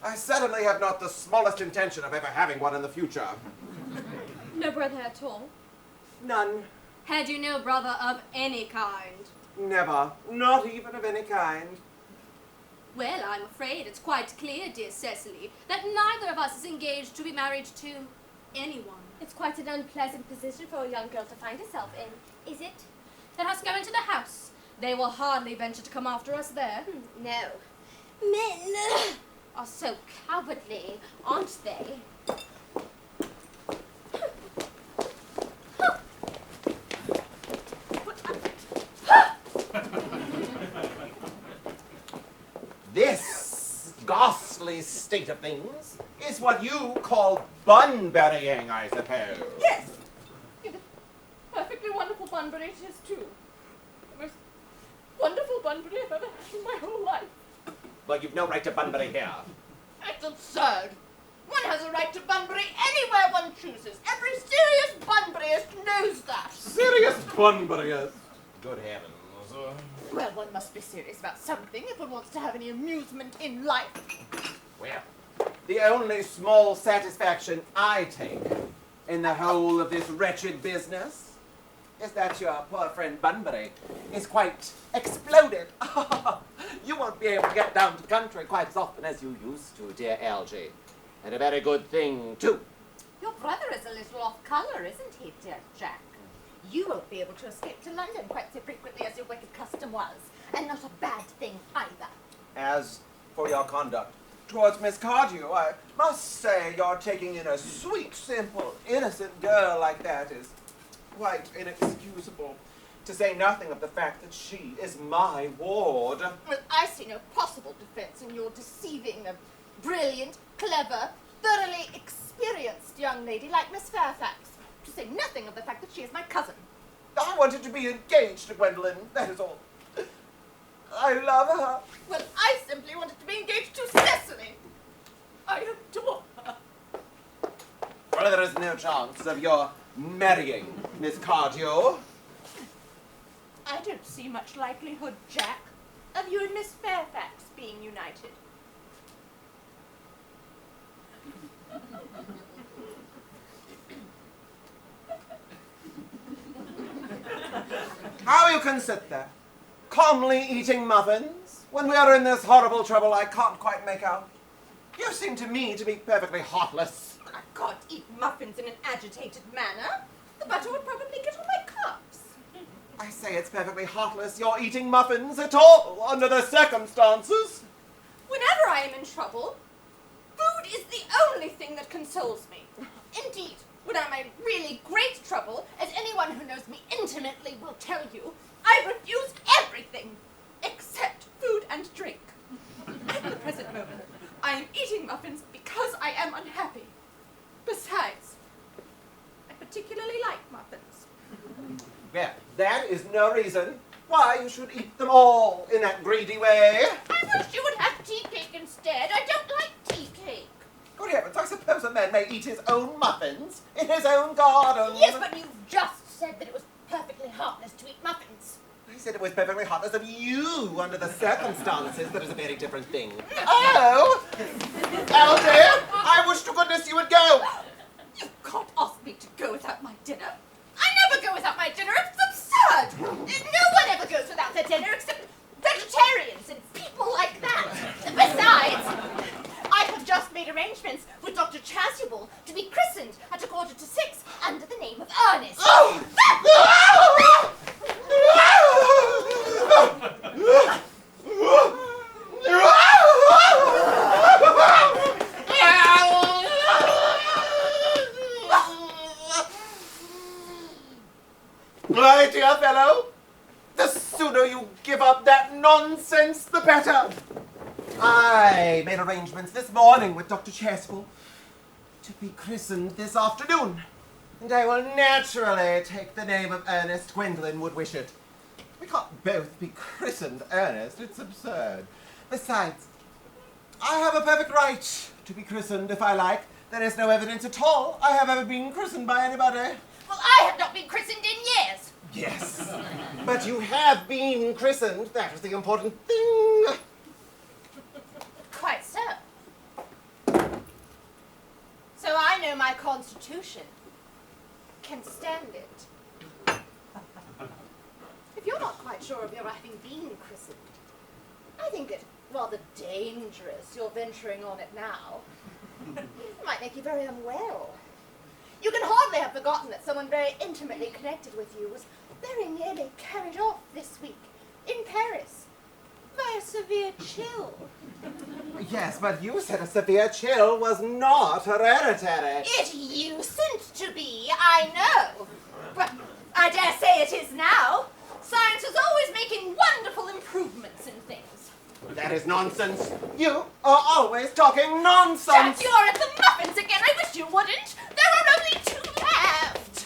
Speaker 3: I certainly have not the smallest intention of ever having one in the future.
Speaker 8: No brother at all.
Speaker 3: None.
Speaker 5: Had you no brother of any kind?
Speaker 3: Never. Not even of any kind.
Speaker 5: Well, I'm afraid it's quite clear, dear Cecily, that neither of us is engaged to be married to anyone.
Speaker 8: It's quite an unpleasant position for a young girl to find herself in, is it?
Speaker 5: Let us go into the house. They will hardly venture to come after us there.
Speaker 8: No. Men are so cowardly, aren't they?
Speaker 3: This ghastly state of things is what you call bun-burying, I suppose.
Speaker 1: Yes. It is perfectly wonderful bunbury it is too. The most wonderful bunbury I've ever had in my whole life.
Speaker 3: Well, you've no right to bunbury here.
Speaker 1: It's absurd. One has a right to bunbury anywhere one chooses. Every serious bunburyist knows that.
Speaker 3: Serious bunburyers. Good heavens.
Speaker 1: Well, one must be serious about something if one wants to have any amusement in life.
Speaker 3: Well, the only small satisfaction I take in the whole of this wretched business is that your poor friend Bunbury is quite exploded. You won't be able to get down to country quite as often as you used to, dear Algie. And a very good thing, too.
Speaker 1: Your brother is a little off colour, isn't he, dear Jack? You won't be able to escape to London quite so frequently as your wicked custom was, and not a bad thing either.
Speaker 3: As for your conduct towards Miss Cardew, I must say you're taking in a sweet, simple, innocent girl like that is quite inexcusable, to say nothing of the fact that she is my ward.
Speaker 1: Well, I see no possible defence in your deceiving a brilliant, clever, thoroughly experienced young lady like Miss Fairfax, to say nothing of the fact that she is my cousin.
Speaker 3: I wanted to be engaged to Gwendolyn, that is all. I love her.
Speaker 1: Well, I simply wanted to be engaged to Cecily. I adore her.
Speaker 3: Well, there is no chance of your marrying Miss Cardew.
Speaker 1: I don't see much likelihood, Jack, of you and Miss Fairfax being united.
Speaker 3: How you can sit there, calmly eating muffins, when we are in this horrible trouble I can't quite make out. You seem to me to be perfectly heartless.
Speaker 1: I can't eat muffins in an agitated manner. The butter would probably get on my cups.
Speaker 3: I say it's perfectly heartless you're eating muffins at all, under the circumstances.
Speaker 1: Whenever I am in trouble, food is the only thing that consoles me. Indeed, when I'm in really great trouble, as anyone who knows me intimately will tell you, I refuse everything except food and drink. At the present moment, I am eating muffins because I am unhappy. Besides, I particularly like muffins.
Speaker 3: Well, that is no reason why you should eat them all in that greedy way.
Speaker 1: I wish you would have tea cake instead. I don't like tea cake.
Speaker 3: Good heavens, I suppose a man may eat his own muffins in his own garden.
Speaker 1: Yes, but you just said that it was perfectly heartless to eat muffins.
Speaker 3: I said it was perfectly heartless of you under the circumstances. That is a very different thing. Oh! Alden, I wish to goodness you would go.
Speaker 1: You can't ask me to go without my dinner. I never go without my dinner. It's absurd. No one ever goes without their dinner except vegetarians and people like that. Besides, I have just made arrangements with Dr. Chasuble to be christened at 5:45 under the name of Earnest.
Speaker 3: Oh! My dear fellow, the sooner you give up that nonsense, the better. I made arrangements this morning with Dr. Chasuble to be christened this afternoon, and I will naturally take the name of Ernest. Gwendolyn would wish it. We can't both be christened Ernest. It's absurd. Besides, I have a perfect right to be christened if I like. There is no evidence at all I have ever been christened by anybody.
Speaker 1: Well, I have not been christened in years.
Speaker 3: Yes, but you have been christened. That was the important thing.
Speaker 1: Quite so. So I know my constitution can stand it. If you're not quite sure of your having been christened, I think it rather dangerous you're venturing on it now. It might make you very unwell. You can hardly have forgotten that someone very intimately connected with you was very nearly carried off this week in Paris by a severe chill.
Speaker 3: Yes, but you said a severe chill was not hereditary.
Speaker 1: It used to be, I know. But I dare say it is now. Science is always making wonderful improvements in things.
Speaker 3: That is nonsense. You are always talking nonsense.
Speaker 1: Jack, you're at the muffins again. I wish you wouldn't. There are only 2 left.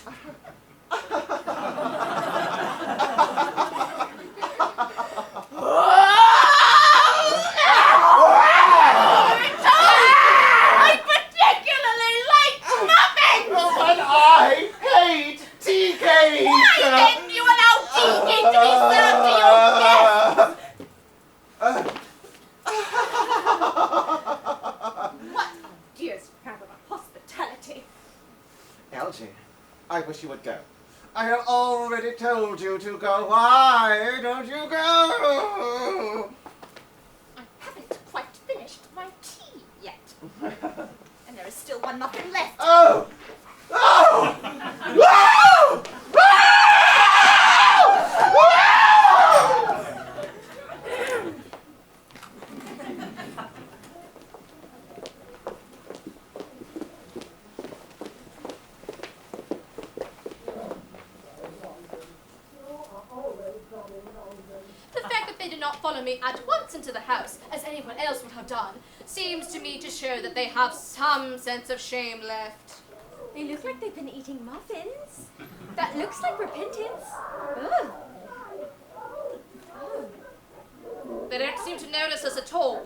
Speaker 1: I particularly like muffins.
Speaker 3: But I hate tea cake.
Speaker 1: Why then do you allow tea cake to be served to your guests? What dear scrap of a hospitality.
Speaker 3: Algie, I wish you would go. I have already told you to go. Why don't you go?
Speaker 1: I haven't quite finished my tea yet. And there is still 1 muffin left.
Speaker 3: Oh! Oh! Oh!
Speaker 5: The fact that they did not follow me at once into the house, as anyone else would have done, seems to me to show that they have some sense of shame left.
Speaker 8: They look like they've been eating muffins. That looks like repentance. Oh.
Speaker 5: They don't seem to notice us at all.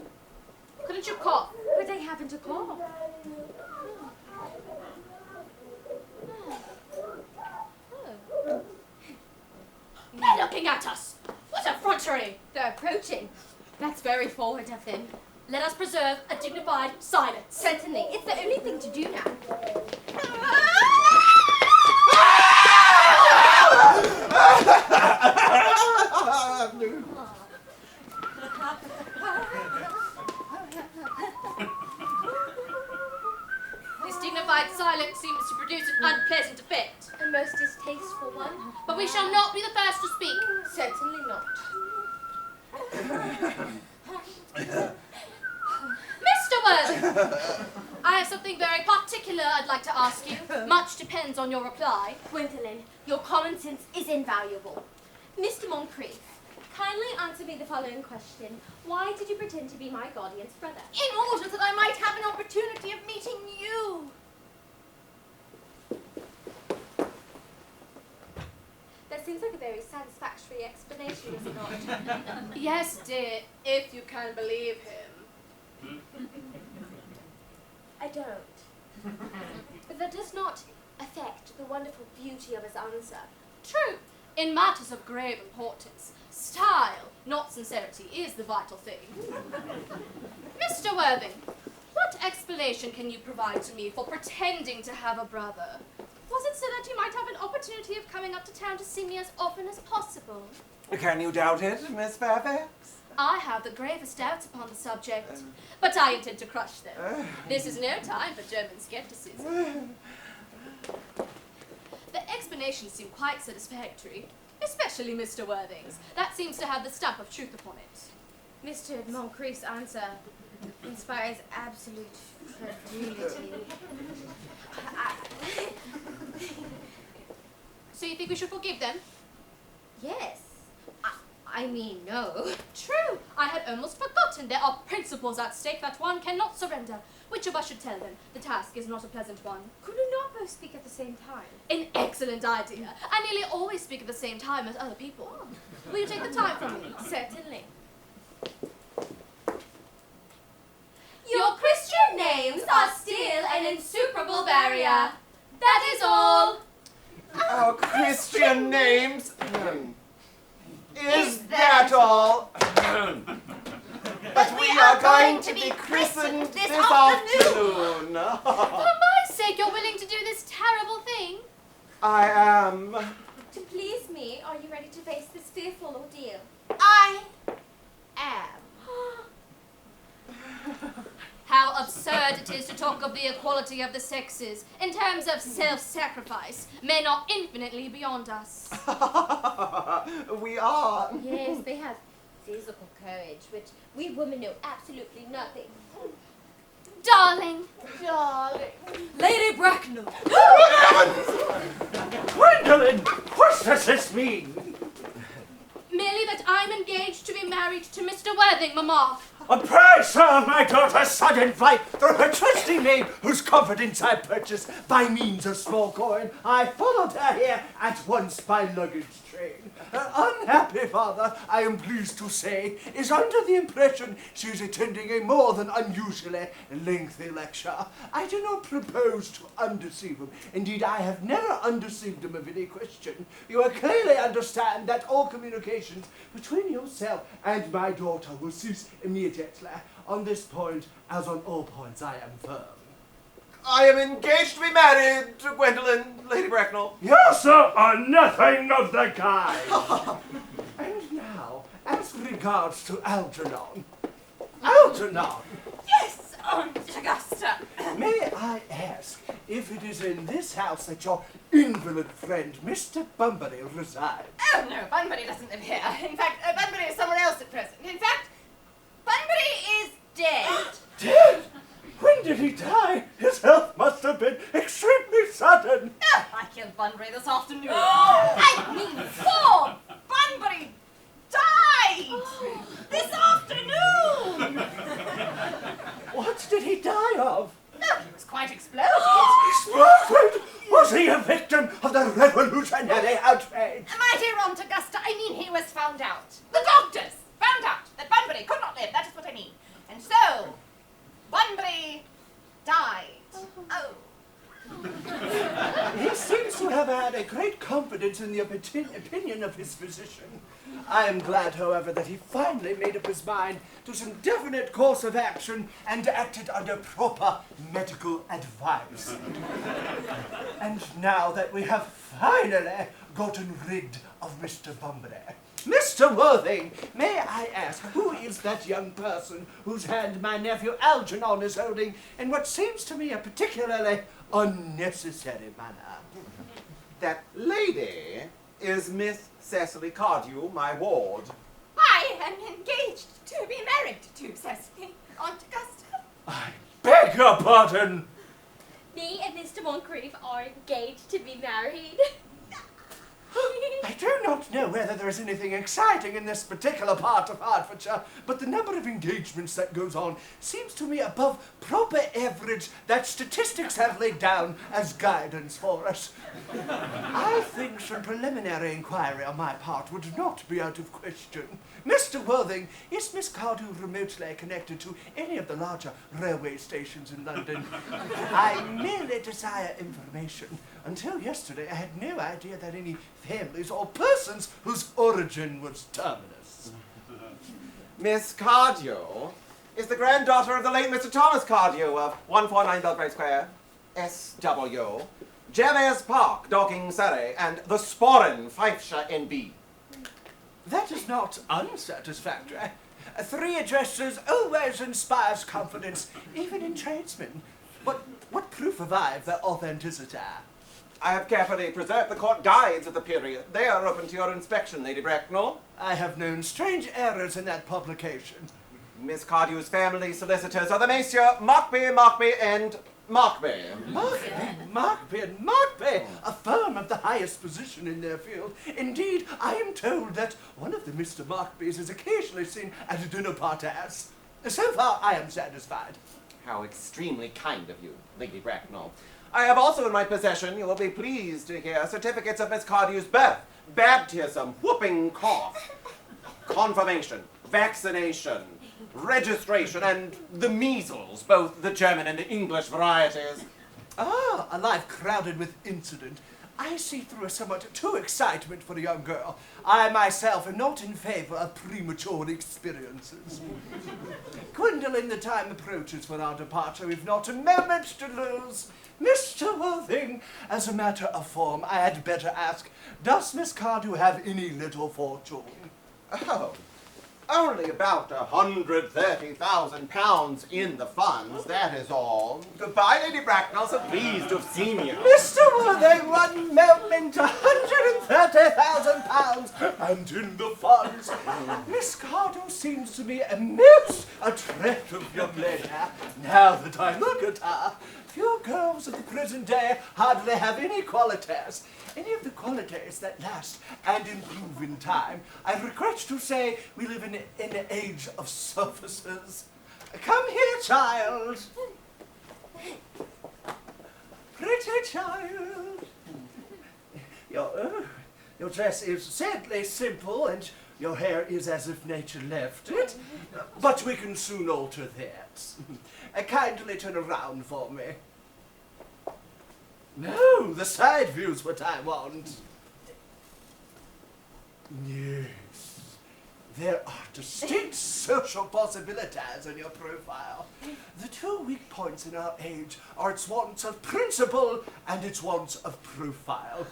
Speaker 5: Couldn't you cough?
Speaker 8: Would they happen to call?
Speaker 5: They're looking at us! What effrontery!
Speaker 8: They're approaching. That's very forward of them.
Speaker 5: Let us preserve a dignified silence.
Speaker 8: Certainly. It's the only thing to do now.
Speaker 5: This dignified silence seems to produce an unpleasant effect.
Speaker 8: A most distasteful one.
Speaker 5: But we shall not be the first to speak.
Speaker 8: Certainly not.
Speaker 5: Mr. Worthing! I have something very particular I'd like to ask you. Much depends on your reply.
Speaker 8: Gwendolyn, your common sense is invaluable. Mr. Moncrief, kindly answer me the following question. Why did you pretend to be my guardian's brother?
Speaker 1: In order that I might have an opportunity of meeting you.
Speaker 8: That seems like a very satisfactory explanation, does it not?
Speaker 5: Yes, dear, if you can believe him.
Speaker 8: I don't. But that does not affect the wonderful beauty of his answer.
Speaker 5: True, in matters of grave importance, style, not sincerity, is the vital thing. Mr. Worthing, what explanation can you provide to me for pretending to have a brother? Was it so that you might have an opportunity of coming up to town to see me as often as possible?
Speaker 3: Can you doubt it, Miss Fairfax?
Speaker 5: I have the gravest doubts upon the subject, but I intend to crush them. This is no time for German skepticism. The explanations seem quite satisfactory, especially Mr. Worthing's. That seems to have the stamp of truth upon it.
Speaker 8: Mr. Moncrief's answer inspires absolute credulity.
Speaker 5: So you think we should forgive them?
Speaker 8: Yes. I mean, no.
Speaker 5: True. I had almost forgotten there are principles at stake that one cannot surrender. Which of us should tell them? The task is not a pleasant one.
Speaker 8: Could we not both speak at the same time?
Speaker 5: An excellent idea. I nearly always speak at the same time as other people. Will you take the time from me?
Speaker 8: Certainly.
Speaker 5: Your Christian names are still an insuperable barrier. That is all.
Speaker 3: Our Christian names. Is that all? But we are going to be christened this afternoon.
Speaker 5: For my sake, you're willing to do this terrible thing?
Speaker 3: I am.
Speaker 8: To please me, are you ready to face this fearful ordeal?
Speaker 1: I am.
Speaker 5: How absurd it is to talk of the equality of the sexes. In terms of self-sacrifice, men are infinitely beyond us.
Speaker 3: We are.
Speaker 8: Yes, they have physical courage, which we women know absolutely nothing.
Speaker 5: Darling.
Speaker 9: Lady Bracknell!
Speaker 4: Gwendolyn, what does this mean?
Speaker 5: Merely that I'm engaged to be married to Mr. Worthing, Mamma.
Speaker 4: Pray serve my daughter's sudden flight through her trusty maid, whose confidence I purchased by means of small coin. I followed her here at once by luggage train. Her unhappy father, I am pleased to say, is under the impression she is attending a more than unusually lengthy lecture. I do not propose to undeceive him. Indeed, I have never undeceived him of any question. You will clearly understand that all communications between yourself and my daughter will cease immediately. On this point, as on all points, I am firm.
Speaker 3: I am engaged to be married to Gwendolyn, Lady Bracknell.
Speaker 4: You, sir, are nothing of the kind. And now, as regards to Algernon. Algernon!
Speaker 9: Yes, Aunt Augusta!
Speaker 4: May I ask if it is in this house that your invalid friend, Mr. Bunbury, resides?
Speaker 1: Oh no, Bunbury doesn't live here. In fact, Bunbury is somewhere else at present. In fact, Bunbury is dead.
Speaker 4: Dead? When did he die? His health must have been extremely sudden.
Speaker 1: Oh, I killed Bunbury this afternoon. I mean, poor Bunbury died this afternoon.
Speaker 4: What did he die of?
Speaker 1: Oh, he was quite exploded.
Speaker 4: Exploded? Was he a victim of the revolutionary outrage?
Speaker 1: My dear Aunt Augusta, I mean he was found out. The doctors found out that Bunbury
Speaker 4: Cecily great confidence in the opinion of his physician. I am glad, however, that he finally made up his mind to some definite course of action and acted under proper medical advice. And now that we have finally gotten rid of Mr. Bunbury, Mr. Worthing, may I ask, who is that young person whose hand my nephew Algernon is holding in what seems to me a particularly unnecessary manner?
Speaker 3: That lady is Miss Cecily Cardew, my ward.
Speaker 1: I am engaged to be married to Cecily, Aunt Augusta.
Speaker 4: I beg your pardon.
Speaker 8: Me and Mr. Moncrief are engaged to be married.
Speaker 4: I do not know whether there is anything exciting in this particular part of Hertfordshire, but the number of engagements that goes on seems to me above proper average that statistics have laid down as guidance for us. I think some preliminary inquiry on my part would not be out of question. Mr. Worthing, is Miss Cardew remotely connected to any of the larger railway stations in London? I merely desire information. Until yesterday, I had no idea that any families or persons whose origin was terminus.
Speaker 3: Miss Cardew is the granddaughter of the late Mr. Thomas Cardew of 149 Belgrave Square, SW, Jemez Park, Dorking, Surrey, and the Sporran, Fifeshire, NB.
Speaker 4: That is not unsatisfactory. 3 addresses always inspires confidence, even in tradesmen. But what proof have I of their authenticity?
Speaker 3: I have carefully preserved the court guides of the period. They are open to your inspection, Lady Bracknell.
Speaker 4: I have known strange errors in that publication.
Speaker 3: Miss Cardew's family solicitors are the Messieurs Markby, and Markby.
Speaker 4: Markby and Markby, a firm of the highest position in their field. Indeed, I am told that one of the Mr. Markbys is occasionally seen at dinner parties. So far, I am satisfied.
Speaker 3: How extremely kind of you, Lady Bracknell. I have also in my possession, you will be pleased to hear, certificates of Miss Cardew's birth, baptism, whooping cough, confirmation, vaccination, registration, and the measles, both the German and the English varieties.
Speaker 4: Ah, a life crowded with incident. I see through a somewhat too excitement for a young girl. I myself am not in favor of premature experiences. Gwendolen, the time approaches for our departure. We've not a moment to lose. Mr. Worthing, as a matter of form, I had better ask, does Miss Cardew have any little fortune?
Speaker 3: Oh, only about £130,000 in the funds, that is all. Goodbye, Lady Bracknell, so pleased to have seen you.
Speaker 4: Mr. Worthing, 1 moment, £130,000 and in the funds. Miss Cardew seems to me a most attractive young lady. Now that I look at her, few girls of the present day hardly have any qualities. Any of the qualities that last and improve in time. I regret to say we live in an age of surfaces. Come here, child. Pretty child. Your dress is sadly simple, and your hair is as if nature left it. But we can soon alter that. Kindly turn around for me. No, the side view's what I want. Yes. There are distinct social possibilities in your profile. The 2 weak points in our age are its wants of principle and its wants of profile.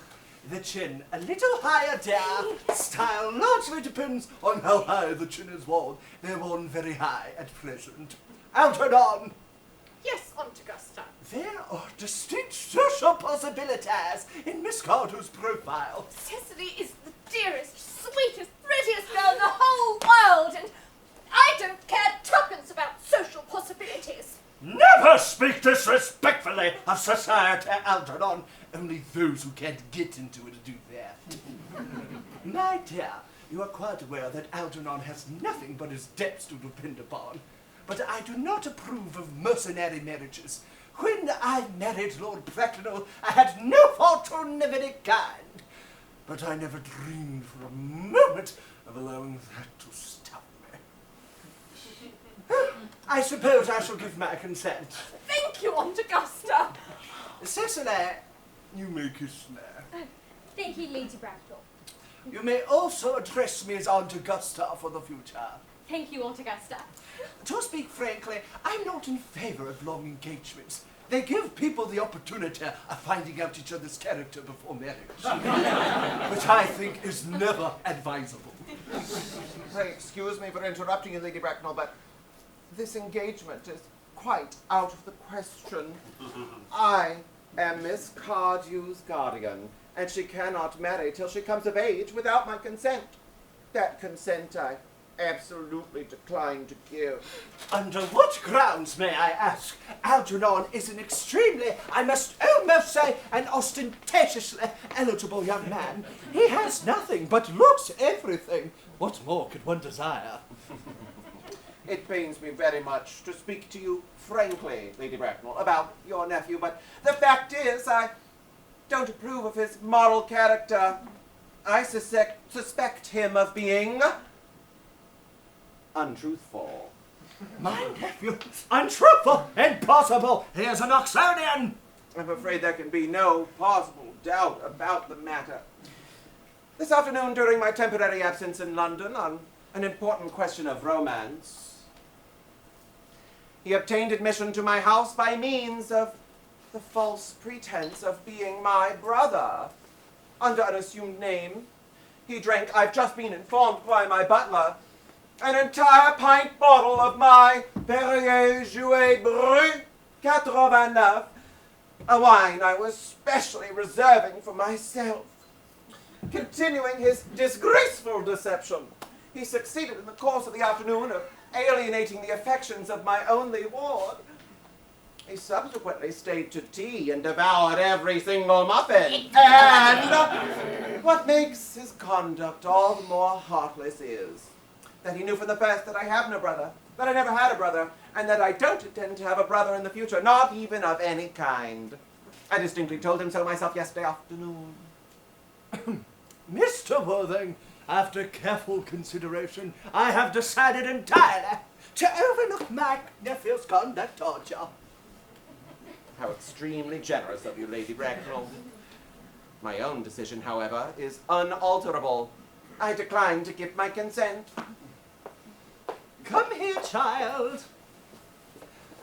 Speaker 4: The chin a little higher there. Style largely depends on how high the chin is worn. They're worn very high at present. Algernon!
Speaker 1: Yes, Aunt Augusta.
Speaker 4: There are distinct social possibilities in Miss Cardew's profile.
Speaker 1: Cecily is the dearest, sweetest, prettiest girl in the whole world, and I don't care tuppence about social possibilities.
Speaker 4: Never speak disrespectfully of society, Algernon. Only those who can't get into it do that. My dear, you are quite aware that Algernon has nothing but his debts to depend upon. But I do not approve of mercenary marriages. When I married Lord Bracknell, I had no fortune of any kind. But I never dreamed for a moment of allowing that to stop me. I suppose I shall give my consent.
Speaker 1: Thank you, Aunt Augusta.
Speaker 4: Cecily, you may kiss me.
Speaker 8: Thank you, Lady Bracknell.
Speaker 4: You may also address me as Aunt Augusta for the future.
Speaker 8: Thank you, Aunt Augusta.
Speaker 4: To speak frankly, I'm not in favor of long engagements. They give people the opportunity of finding out each other's character before marriage, which I think is never advisable.
Speaker 3: Pray excuse me for interrupting you, Lady Bracknell, but this engagement is quite out of the question. I am Miss Cardew's guardian, and she cannot marry till she comes of age without my consent. That consent I absolutely decline to give.
Speaker 4: Under what grounds, may I ask? Algernon is an extremely, I must almost say, an ostentatiously eligible young man. He has nothing but looks everything. What more could one desire?
Speaker 3: It pains me very much to speak to you frankly, Lady Bracknell, about your nephew, but the fact is I don't approve of his moral character. I suspect him of being untruthful.
Speaker 4: My nephew, untruthful, impossible. He is an Oxonian.
Speaker 3: I'm afraid there can be no possible doubt about the matter. This afternoon, during my temporary absence in London on an important question of romance, he obtained admission to my house by means of the false pretense of being my brother. Under an assumed name, he drank, I've just been informed by my butler, an entire pint bottle of my Perrier Jouet Brut 89, a wine I was specially reserving for myself. Continuing his disgraceful deception, he succeeded in the course of the afternoon of alienating the affections of my only ward. He subsequently stayed to tea and devoured every single muffin. And what makes his conduct all the more heartless is that he knew from the first that I have no brother, that I never had a brother, and that I don't intend to have a brother in the future, not even of any kind. I distinctly told him so myself yesterday afternoon.
Speaker 4: Mr. Worthing, after careful consideration, I have decided entirely to overlook my nephew's conduct towards you.
Speaker 3: How extremely generous of you, Lady Bracknell. My own decision, however, is unalterable. I decline to give my consent.
Speaker 4: Come here, child.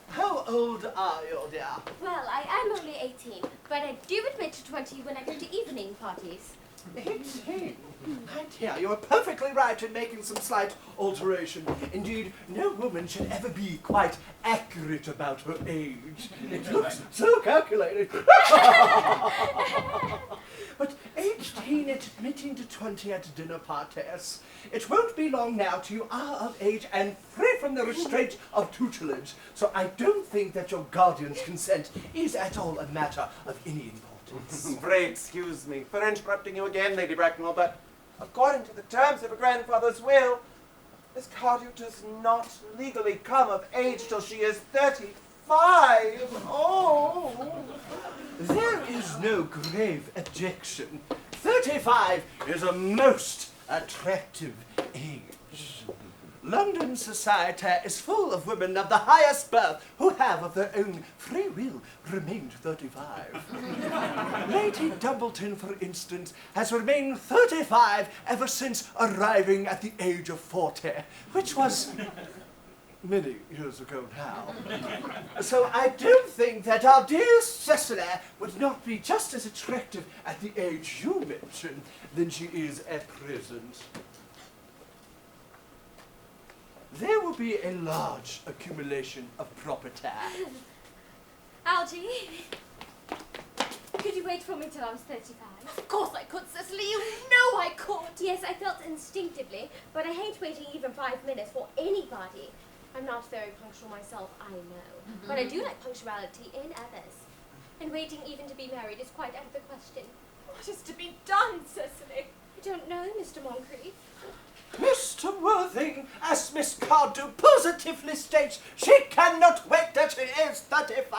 Speaker 4: How old are you, dear?
Speaker 8: Well, I am only 18, but I do admit to 20 when I go to evening parties.
Speaker 4: 18? My dear, you are perfectly right in making some slight alteration. Indeed, no woman should ever be quite accurate about her age. It looks so calculated. But 18 admitting to 20 at dinner parties. It won't be long now till you are of age and free from the restraint of tutelage. So I don't think that your guardian's consent is at all a matter of any importance.
Speaker 3: Pray excuse me for interrupting you again, Lady Bracknell, but according to the terms of a grandfather's will, Miss Cardew does not legally come of age till she is 35. Oh!
Speaker 4: There is no grave objection. 35 is a most attractive age. London society is full of women of the highest birth who have, of their own free will, remained 35. Lady Dumbleton, for instance, has remained 35 ever since arriving at the age of 40, which was many years ago now. So I don't think that our dear Cecily would not be just as attractive at the age you mentioned than she is at present. There will be a large accumulation of property.
Speaker 8: Algie, could you wait for me till I was 35?
Speaker 1: Of course I could, Cecily. You know I could.
Speaker 8: Yes, I felt instinctively, but I hate waiting even 5 minutes for anybody. I'm not very punctual myself, I know. But I do like punctuality in others. And waiting even to be married is quite out of the question.
Speaker 1: What is to be done, Cecily?
Speaker 8: I don't know, Mr. Moncrief.
Speaker 4: Mr. Worthing, as Miss Cardew positively states, she cannot wait till she is 35.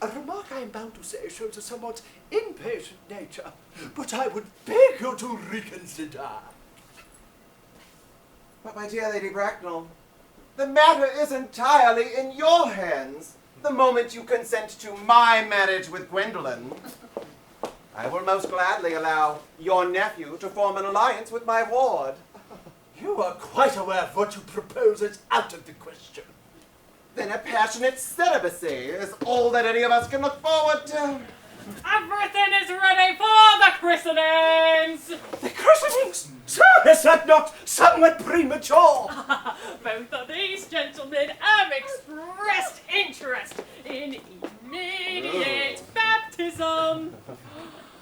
Speaker 4: A remark I am bound to say shows a somewhat impatient nature, but I would beg you to reconsider.
Speaker 3: But my dear Lady Bracknell, the matter is entirely in your hands. The moment you consent to my marriage with Gwendolen, I will most gladly allow your nephew to form an alliance with my ward.
Speaker 4: You are quite aware of what you propose is out of the question.
Speaker 3: Then a passionate celibacy is all that any of us can look forward to.
Speaker 7: Everything is ready for the christenings!
Speaker 4: The christenings? Sir, is that not somewhat premature?
Speaker 7: Both of these gentlemen have expressed interest in immediate baptism.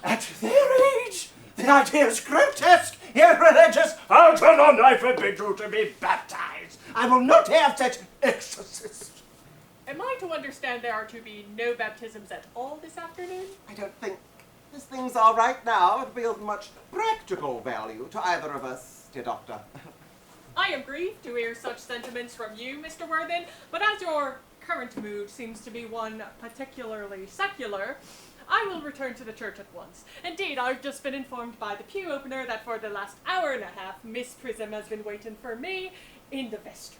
Speaker 4: At their age? The idea is grotesque, irreligious. How can I forbid you to be baptized? I will not have such exorcists.
Speaker 7: Am I to understand there are to be no baptisms at all this afternoon?
Speaker 3: I don't think, as things are right now, it wields much practical value to either of us, dear Doctor.
Speaker 7: I am grieved to hear such sentiments from you, Mr. Worthen, but as your current mood seems to be one particularly secular, I will return to the church at once. Indeed, I've just been informed by the pew opener that for the last hour and a half, Miss Prism has been waiting for me in the vestry.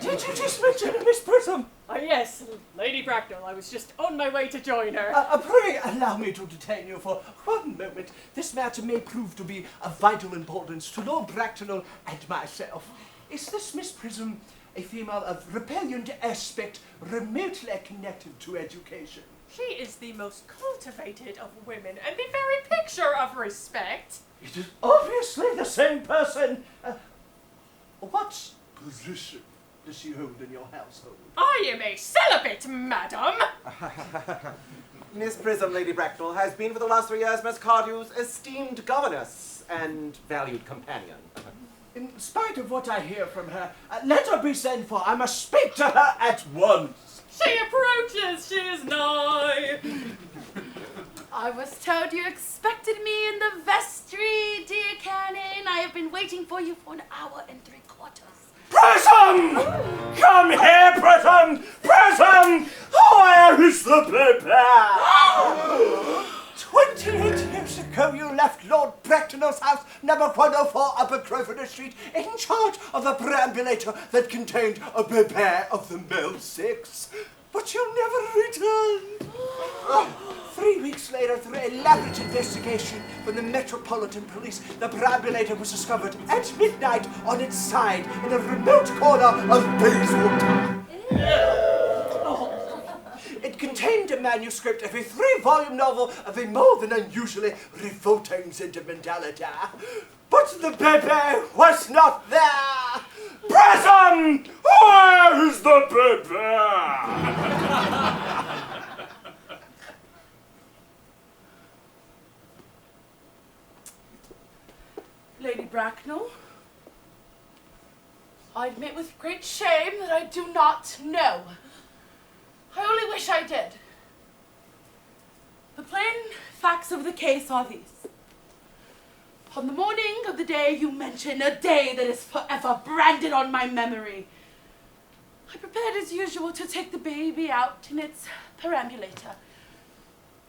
Speaker 4: Did you just mention Miss Prism?
Speaker 7: Yes, Lady Bracknell. I was just on my way to join her.
Speaker 4: Pray allow me to detain you for one moment. This matter may prove to be of vital importance to Lord Bracknell and myself. Is this Miss Prism a female of repellent aspect remotely connected to education?
Speaker 7: She is the most cultivated of women and the very picture of respect.
Speaker 4: It is obviously the same person. What position does she hold in your household?
Speaker 7: I am a celibate, madam.
Speaker 3: Miss Prism, Lady Bracknell, has been for the last 3 years Miss Cardew's esteemed governess and valued companion.
Speaker 4: In spite of what I hear from her, let her be sent for. I must speak to her at once.
Speaker 7: She approaches. She is nigh.
Speaker 6: I was told you expected me in the vestry, dear Canon. I have been waiting for you for 1 hour and 3/4.
Speaker 4: Prism! Come here, Prism! Prism! Where is the baby? 28 years ago, you left Lord Bracknell's house, number 104 Upper Grosvenor Street, in charge of a perambulator that contained a baby of the male sex. But you never returned. 3 weeks later, through a elaborate investigation from the Metropolitan Police, the perambulator was discovered at midnight on its side in a remote corner of Bayswater. It contained a manuscript of a 3-volume novel of a more than unusually revolting sentimentality. But the baby was not there! Prism! Where is the baby?
Speaker 6: Lady Bracknell, I admit with great shame that I do not know. I only wish I did. The plain facts of the case are these. On the morning of the day you mention, a day that is forever branded on my memory, I prepared as usual to take the baby out in its perambulator.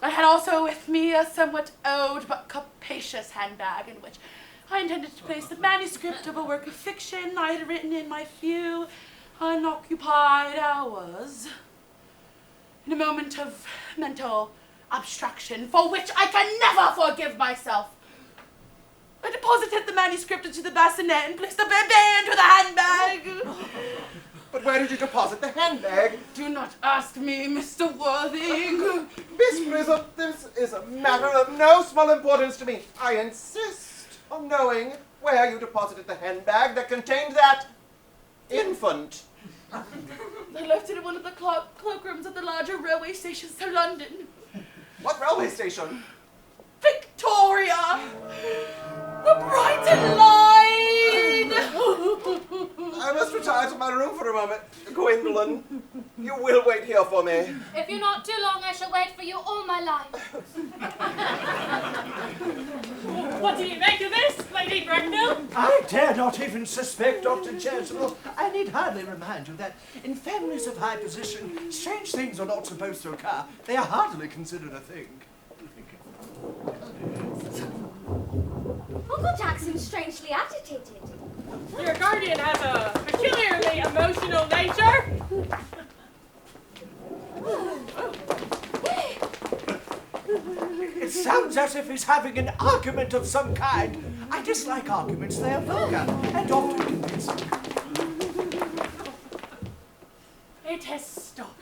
Speaker 6: I had also with me a somewhat old but capacious handbag in which I intended to place the manuscript of a work of fiction I had written in my few unoccupied hours. In a moment of mental abstraction, for which I can never forgive myself, I deposited the manuscript into the bassinet and placed the baby into the handbag.
Speaker 3: But where did you deposit the handbag?
Speaker 6: Do not ask me, Mr. Worthing.
Speaker 3: Miss Prism, this is a matter of no small importance to me. I insist on knowing where you deposited the handbag that contained that infant.
Speaker 6: I left it in one of the cloakrooms at the larger railway stations to London.
Speaker 3: What railway station?
Speaker 6: Victoria! The Brighton Line!
Speaker 3: I must retire to my room for a moment. Gwendolyn, you will wait here for me.
Speaker 5: If you're not too long, I shall wait for you all my life.
Speaker 7: What do you make of this, Lady Bracknell?
Speaker 4: I dare not even suspect Dr. Chancellor. I need hardly remind you that in families of high position, strange things are not supposed to occur. They are hardly considered a thing.
Speaker 8: Uncle Jack seems strangely agitated.
Speaker 7: Your guardian has a peculiarly emotional nature.
Speaker 4: It's sounds as if he's having an argument of some kind. I dislike arguments. They are vulgar and often convincing.
Speaker 6: It has stopped.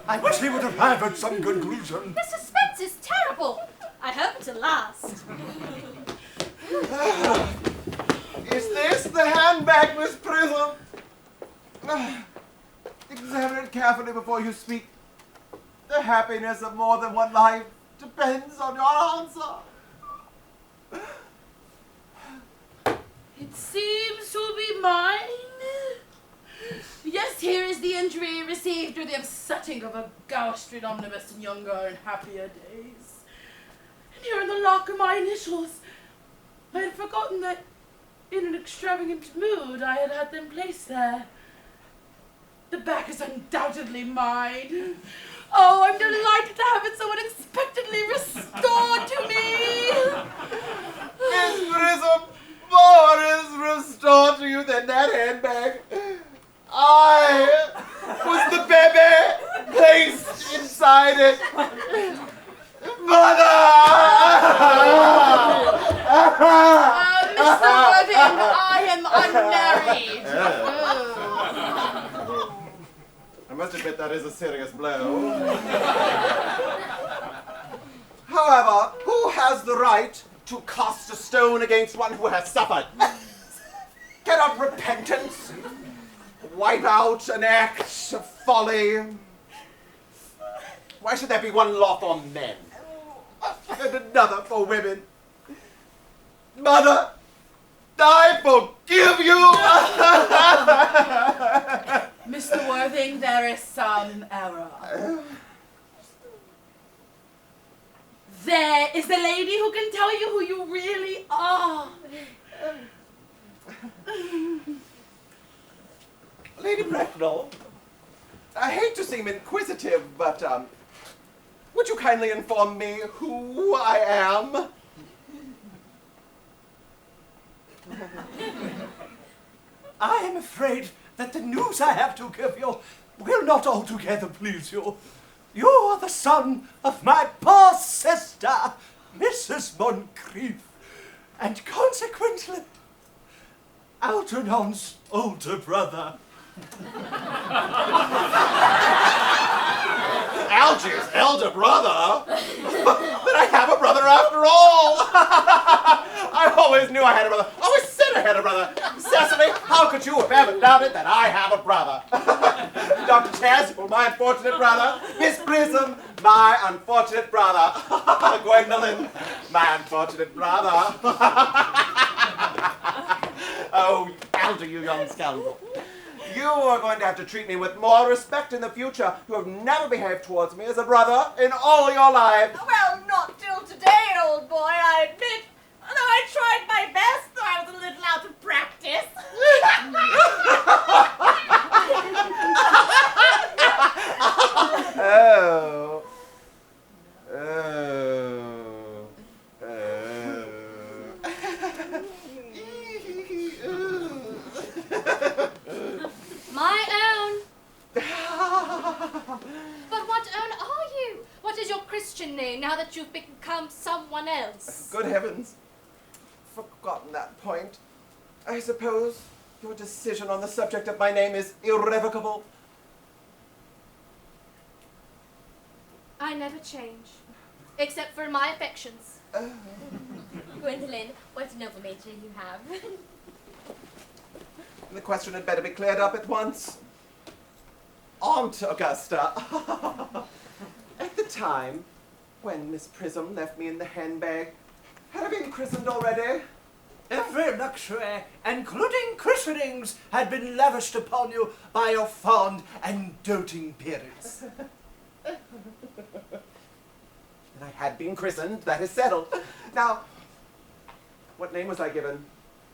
Speaker 4: I wish he would arrive at some conclusion.
Speaker 8: The suspense is terrible. I hope it'll last.
Speaker 3: Is this the handbag, Miss Prism? Examine it carefully before you speak. The happiness of more than one life depends on your answer.
Speaker 6: It seems to be mine. Yes, here is the injury received through the upsetting of a Gower Street omnibus in younger and happier days. And here in the lock are my initials. I had forgotten that in an extravagant mood I had had them placed there. The back is undoubtedly mine. Oh, I'm delighted to have it so unexpectedly restored to me.
Speaker 3: Miss Prism, more is restored to you than that handbag. I was the baby placed inside it. Mother!
Speaker 6: Mr. Worthing, I am unmarried.
Speaker 3: I must admit that is a serious blow. However, who has the right to cast a stone against one who has suffered? Cannot repentance wipe out an act of folly? Why should there be one lot on men and another for women? Mother, I forgive you!
Speaker 6: Mr. Worthing, there is some error. There is the lady who can tell you who you really are.
Speaker 3: Lady Bracknell, I hate to seem inquisitive, but would you kindly inform me who I am?
Speaker 4: I am afraid that the news I have to give you will not altogether please you. You are the son of my poor sister, Mrs. Moncrief, and consequently, Algernon's older brother.
Speaker 3: Algy's elder brother? But I have a brother after all! I always knew I had a brother. Always said I had a brother. Cecily, how could you have ever doubted that I have a brother? Dr. Chasuble, my unfortunate brother. Miss Prism, my unfortunate brother. Gwendolyn, my unfortunate brother. Oh, Algy, you young scoundrel. You are going to have to treat me with more respect in the future. You have never behaved towards me as a brother in all your life.
Speaker 1: Well, not till today, old boy, I admit. Although I tried my best, though I was a little out of practice.
Speaker 3: Oh.
Speaker 5: My own. But what own are you? What is your Christian name now that you've become someone else?
Speaker 3: Good heavens. Forgotten that point. I suppose your decision on the subject of my name is irrevocable.
Speaker 5: I never change. Except for my affections.
Speaker 8: Gwendolyn, what a noble nature you have.
Speaker 3: The question had better be cleared up at once. Aunt Augusta, at the time when Miss Prism left me in the handbag, had I been christened already?
Speaker 4: Every luxury, including christenings, had been lavished upon you by your fond and doting parents.
Speaker 3: And I had been christened, that is settled. Now, what name was I given?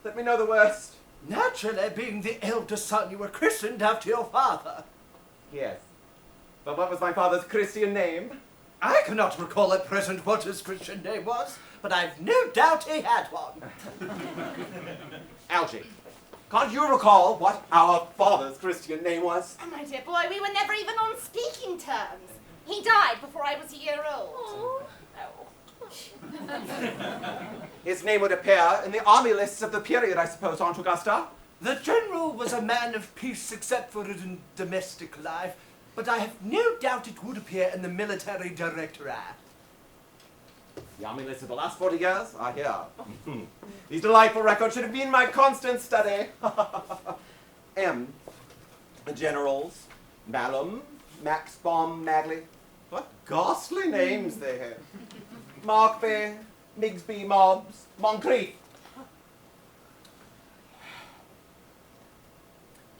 Speaker 3: Let me know the worst.
Speaker 4: Naturally, being the eldest son, you were christened after your father.
Speaker 3: Yes. But what was my father's Christian name?
Speaker 4: I cannot recall at present what his Christian name was, but I've no doubt he had one.
Speaker 3: Algy. Can't you recall what our father's Christian name was?
Speaker 6: Oh, my dear boy, we were never even on speaking terms. He died before I was a year old.
Speaker 8: Oh.
Speaker 3: His name would appear in the army lists of the period, I suppose, Aunt Augusta?
Speaker 4: The general was a man of peace except for his domestic life, but I have no doubt it would appear in the military directorate.
Speaker 3: The army list of the last 40 years? I hear. These delightful records should have been my constant study. M. Generals. Malum. Max Bomb Magley. What ghastly names they have. Markby. Migsby Mobbs. Moncrief.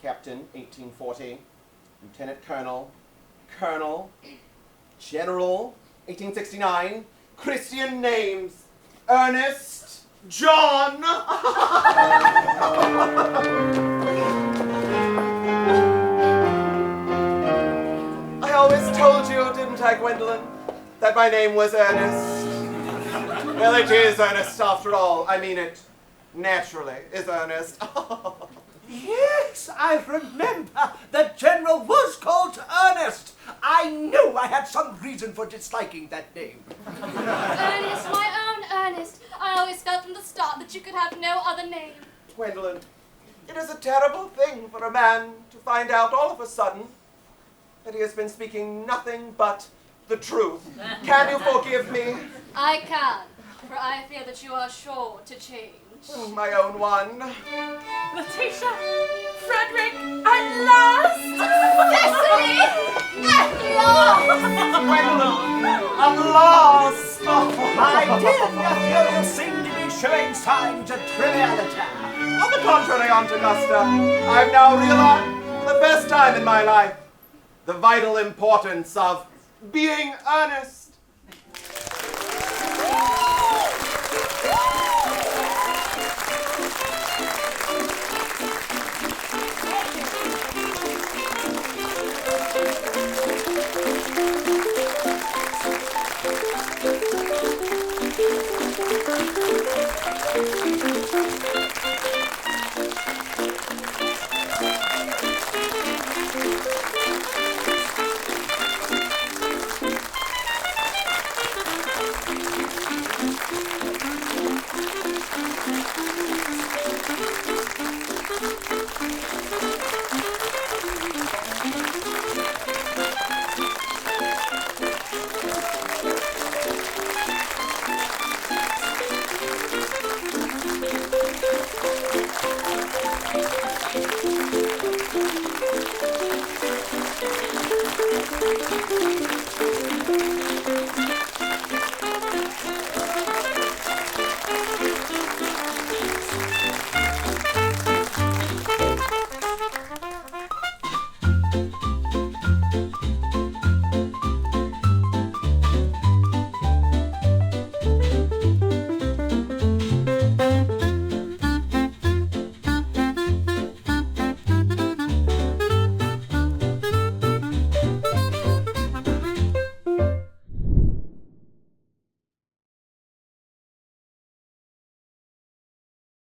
Speaker 3: Captain, 1840. Lieutenant Colonel. Colonel. General, 1869. Christian names. Earnest. John. I always told you, didn't I, Gwendolyn, that my name was Earnest? Well, it is Earnest after all. I mean it naturally is Earnest.
Speaker 4: Yes, I remember. The general was called Earnest. I knew I had some reason for disliking that name.
Speaker 5: Ernest, my own Ernest. I always felt from the start that you could have no other name.
Speaker 3: Gwendolyn, it is a terrible thing for a man to find out all of a sudden that he has been speaking nothing but the truth. Can you forgive me?
Speaker 5: I can, for I fear that you are sure to change.
Speaker 3: Oh, my own one.
Speaker 6: Letitia! Frederick! At last!
Speaker 5: Cecily! At last!
Speaker 3: Gwendolyn! At last!
Speaker 4: My dear nephew, you seem to be showing signs of triviality.
Speaker 3: On the contrary, Aunt Augusta, I've now realized, for the first time in my life, the vital importance of being earnest.